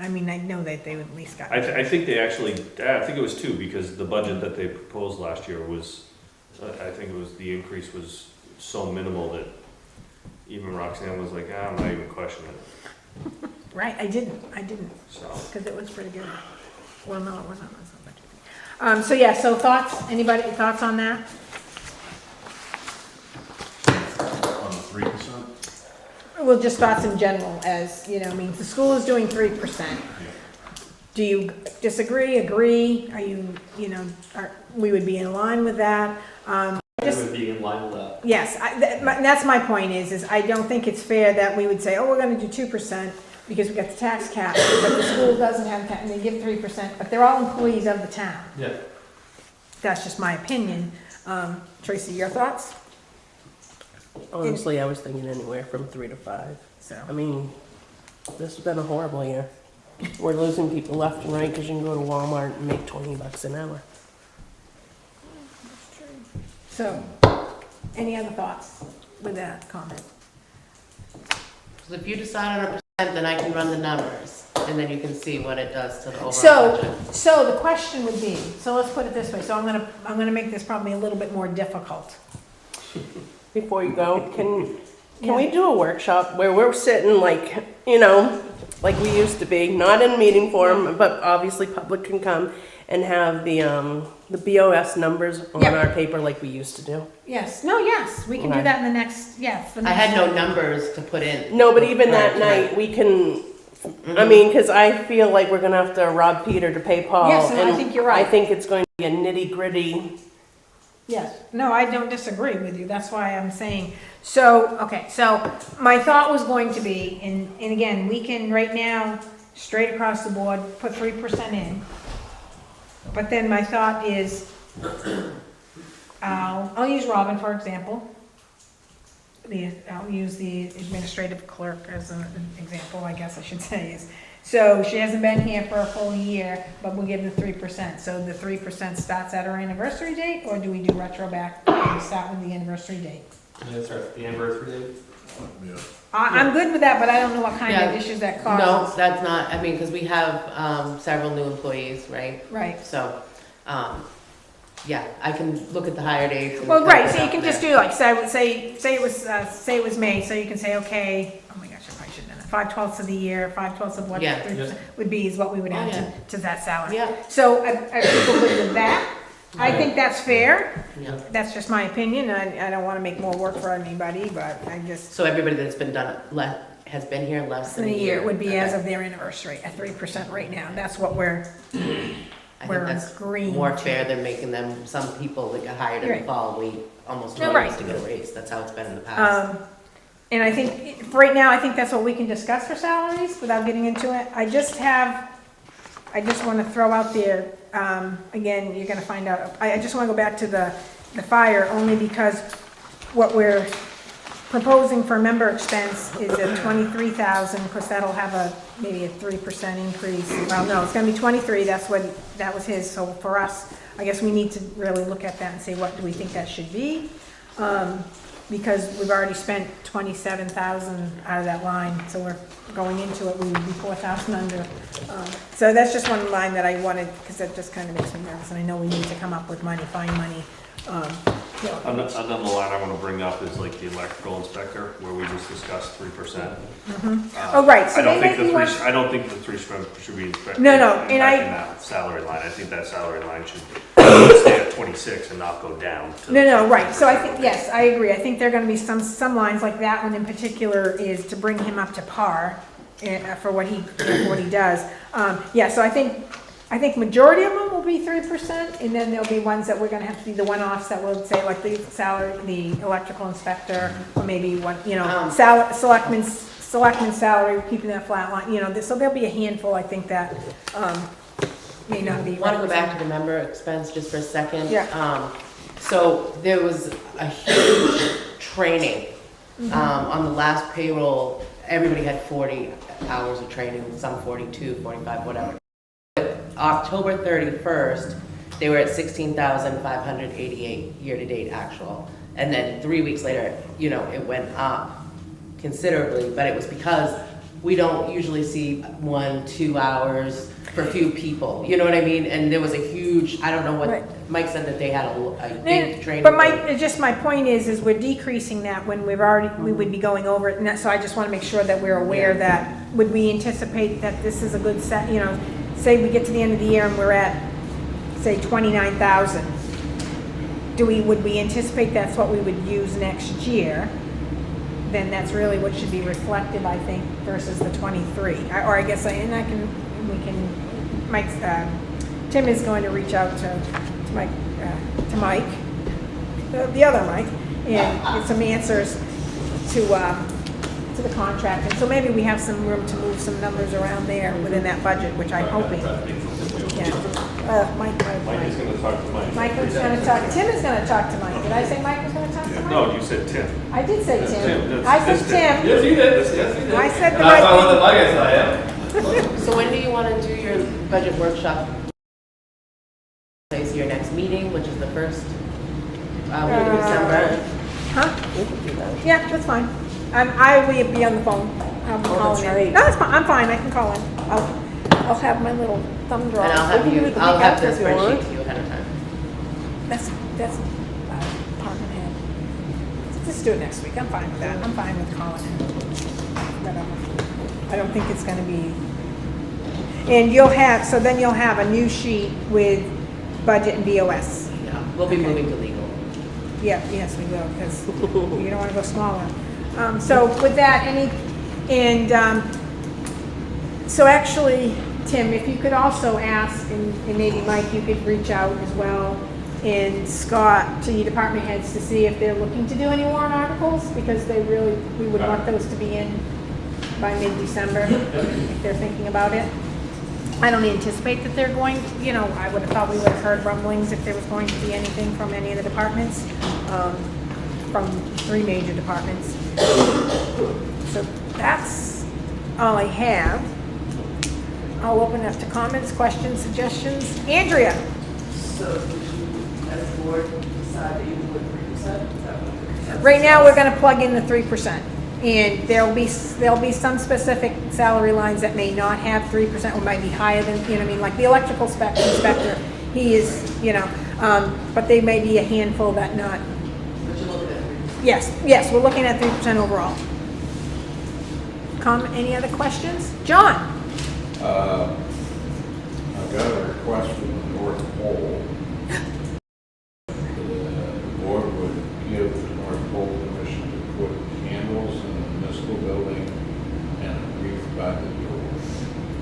Speaker 1: I mean, I know that they at least got 2.
Speaker 6: I think they actually, I think it was 2, because the budget that they proposed last year was, I think it was, the increase was so minimal that even Roxanne was like, I'm not even questioning it,
Speaker 1: Right, I didn't,
Speaker 6: so.
Speaker 1: because it was pretty good. Well, no, it wasn't, so yeah, so thoughts, anybody, thoughts on that?
Speaker 8: On the 3%?
Speaker 1: Well, just thoughts in general, as, you know, I mean, the school is doing 3%. Do you disagree, agree? Are you, you know, we would be in line with that?
Speaker 5: It would be in line with that.
Speaker 1: Yes, that's my point is I don't think it's fair that we would say, oh, we're gonna do 2% because we got the tax cap, but the school doesn't have, and they give 3%, but they're all employees of the town.
Speaker 5: Yeah.
Speaker 1: That's just my opinion. Tracy, your thoughts?
Speaker 3: Honestly, I was thinking anywhere from 3 to 5.
Speaker 1: So,
Speaker 3: I mean, this has been a horrible year. We're losing people left and right because you can go to Walmart and make $20 an hour.
Speaker 1: so, any other thoughts with that comment?
Speaker 4: So if you decide on a percent, then I can run the numbers, and then you can see what it does to the overall
Speaker 1: So,
Speaker 4: budget.
Speaker 1: so the question would be, so let's put it this way, so I'm gonna make this probably a little bit more difficult.
Speaker 3: Before you go, can we do a workshop where we're sitting like, you know, like we used to be, not in meeting form, but obviously public can come and have the BOS numbers on
Speaker 1: Yeah.
Speaker 3: our paper like we used to do?
Speaker 1: Yes, no, yes, we can do
Speaker 3: Okay.
Speaker 1: that in the next, yeah. the
Speaker 4: I had
Speaker 1: next
Speaker 4: no
Speaker 1: one.
Speaker 4: numbers to put in.
Speaker 3: No, but even
Speaker 4: prior
Speaker 3: that
Speaker 4: to
Speaker 3: night, we can, I mean, because I feel like we're gonna have to rob Peter to pay Paul.
Speaker 1: Yes, and I think you're right.
Speaker 3: I think it's going to be a nitty gritty.
Speaker 1: Yes, no, I don't disagree with you, that's why I'm saying, so, okay, so my thought was going to be, and again, we can right now, straight across the board, put 3% in. But then my thought is, I'll use Robin for example. I'll use the administrative clerk as an example, I guess I should say is. So she hasn't been here for a full year, but we'll give the 3%. So the 3% starts at her anniversary date, or do we do retro back and start with the anniversary date?
Speaker 5: Yeah, that's right, the anniversary date.
Speaker 8: Yeah.
Speaker 1: I'm good with that, but I don't know what kind of
Speaker 4: Yeah.
Speaker 1: issues that
Speaker 4: No,
Speaker 1: causes.
Speaker 4: that's not, I mean, because we have several new employees, right?
Speaker 1: Right.
Speaker 4: So, yeah, I can look at the hire dates. and
Speaker 1: Well,
Speaker 4: put
Speaker 1: right,
Speaker 4: it
Speaker 1: so you
Speaker 4: up
Speaker 1: can
Speaker 4: there.
Speaker 1: just do like, say it was May, so you can say, okay, oh my gosh, I probably should have done that. 5/12 of the year, 5/12 of what
Speaker 4: Yeah.
Speaker 1: 3% would be is what we would
Speaker 4: Oh,
Speaker 1: add
Speaker 4: yeah.
Speaker 1: to that salary.
Speaker 4: Yeah.
Speaker 1: So are people good with that? I think that's fair.
Speaker 4: Yeah.
Speaker 1: That's just my opinion. I don't want to make more work for anybody, but I just,
Speaker 4: So everybody that's been done, has been here less
Speaker 1: in a year would be as
Speaker 4: Okay.
Speaker 1: of their anniversary at 3% right now. That's what we're,
Speaker 4: I
Speaker 1: we're
Speaker 4: think that's
Speaker 1: agreeing
Speaker 4: more
Speaker 1: to.
Speaker 4: fair than making them, some people that got hired in
Speaker 1: Right.
Speaker 4: the fall, we almost
Speaker 1: No,
Speaker 4: two
Speaker 1: right.
Speaker 4: years to get a raise. That's how it's been in the past.
Speaker 1: And I think, for right now, I think that's what we can discuss for salaries without getting into it. I just want to throw out there, again, you're gonna find out, I just want to go back to the fire, only because what we're proposing for member expense is at 23,000, because that'll have maybe a 3% increase. Well, no, it's gonna be 23, that was his, so for us, I guess we need to really look at that and say, what do we think that should be? Because we've already spent 27,000 out of that line, so we're going into it, we would be 4,000 under. So that's just one line that I wanted, because that just kind of makes me nervous, and I know we need to come up with money, find money. You know,
Speaker 6: Another line I want to bring up is like the electrical inspector, where we just discussed 3%.
Speaker 1: Oh, right, so
Speaker 6: I don't
Speaker 1: they
Speaker 6: think
Speaker 1: may
Speaker 6: the
Speaker 1: be
Speaker 6: three,
Speaker 1: one-
Speaker 6: I don't think the 3% should be inspected.
Speaker 1: No, no, and
Speaker 6: impacting that salary line. I think that salary line should stay at 26 and not go down. to
Speaker 1: No, right, so I think,
Speaker 6: 3%.
Speaker 1: yes, I agree, I think there are gonna be some lines, like that one in particular is to bring him up to par for what he does. Yeah, so I think majority of them will be 3%, and then there'll be ones that we're gonna have to be the one-offs that will say, like the salary, the electrical inspector, or maybe one, selectman's salary, keeping that flat line, so there'll be a handful, I think, that, may not be.
Speaker 4: Want to go back to the member expense just for a second?
Speaker 1: Yeah.
Speaker 4: So there was a huge training, on the last payroll. Everybody had 40 hours of training, some 42, 45, whatever. October 31st, they were at 16,588 year-to-date actual. And then 3 weeks later, it went up considerably, but it was because we don't usually see 1-2 hours for few people, you know what I mean? And there was a huge, I don't know what,
Speaker 1: Right.
Speaker 4: Mike said that they had a big training.
Speaker 1: But my point is we're decreasing that when we would be going over it, and so I just wanna make sure that we're aware that, would we anticipate that this is a good set, say we get to the end of the year and we're at, say, 29,000. Would we anticipate that's what we would use next year? Then that's really what should be reflective, I think, versus the 23. Tim is going to reach out to Mike, the other Mike, and get some answers to the contract. And so maybe we have some room to move some numbers around there within that budget, which I'm hoping. Yeah. Mike
Speaker 6: Mike is going to talk to Mike.
Speaker 1: Mike was gonna talk, Tim is gonna talk to Mike. Did I say Mike was gonna talk to Mike?
Speaker 6: No, you said Tim.
Speaker 1: I did say
Speaker 6: Tim,
Speaker 1: Tim.
Speaker 6: that's-
Speaker 1: I said
Speaker 6: that's
Speaker 1: Tim.
Speaker 5: Yes, you did. Yes, you did.
Speaker 1: I said the
Speaker 5: And that's why I
Speaker 1: right
Speaker 5: wasn't like I said I am.
Speaker 4: So when do you want to do your budget workshop? Place your next meeting, which is the first week of December.
Speaker 1: Huh?
Speaker 3: We can do that.
Speaker 1: Yeah, that's fine. I will be on the phone. I'll be
Speaker 3: Oh,
Speaker 1: calling
Speaker 3: that's
Speaker 1: in.
Speaker 3: right.
Speaker 1: No, it's fine. I'm fine. I can call in. I'll have my little thumb drive.
Speaker 4: And I'll have
Speaker 3: We can do
Speaker 4: you,
Speaker 3: it the
Speaker 4: I'll
Speaker 3: week
Speaker 4: have the
Speaker 3: after if you want.
Speaker 4: spreadsheet to you ahead of time.
Speaker 1: That's department head. Just do it next week. I'm fine with that. I'm fine with calling in. Whatever. I don't think it's gonna be. And then you'll have a new sheet with budget and BOS.
Speaker 4: Yeah, we'll be moving to legal.
Speaker 1: Yeah, yes, we will, because you don't want to go smaller. So with that, so actually, Tim, if you could also ask, and maybe Mike, you could reach out as well, and Scott, to your department heads to see if they're looking to do any warrant articles, because we would want those to be in by mid-December, if they're thinking about it. I don't anticipate that they're going, I would have thought we would have heard rumblings if there was going to be anything from any of the departments, from 3 major departments. So that's all I have. I'll open up to comments, questions, suggestions. Andrea?
Speaker 3: So did you, as a board, decide that you would 3%?
Speaker 1: Right now, we're gonna plug in the 3%. And there'll be some specific salary lines that may not have 3% or might be higher than, you know what I mean? Like the electrical inspector, he is, you know, but they may be a handful that not.
Speaker 4: But you're looking at
Speaker 1: Yes, we're looking at 3% overall. Any other questions? John?
Speaker 2: I've got a request from the North Pole. The board would give the North Pole permission to put candles in the municipal building and a wreath by the door.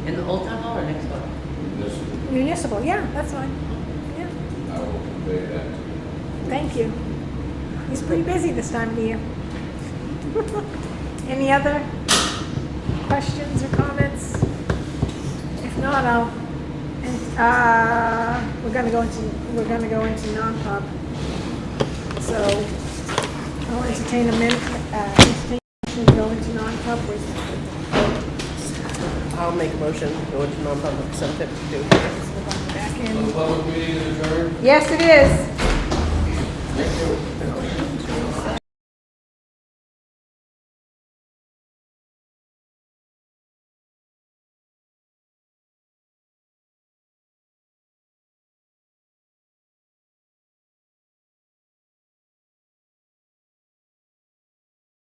Speaker 7: In the old town hall or next door?
Speaker 2: Municipal,
Speaker 1: Municipal, yeah, that's fine. Yeah,
Speaker 2: I will convey that to you.
Speaker 1: thank you. He's pretty busy this time of the year. Any other questions or comments? If not, we're gonna go into non-pub. So I'll entertain a minute, to go into non-pub with.
Speaker 3: I'll make a motion, to go into non-public 7:52.
Speaker 1: Back
Speaker 5: So
Speaker 1: in.
Speaker 5: the public meeting is adjourned?
Speaker 1: Yes, it is.
Speaker 5: Thank you.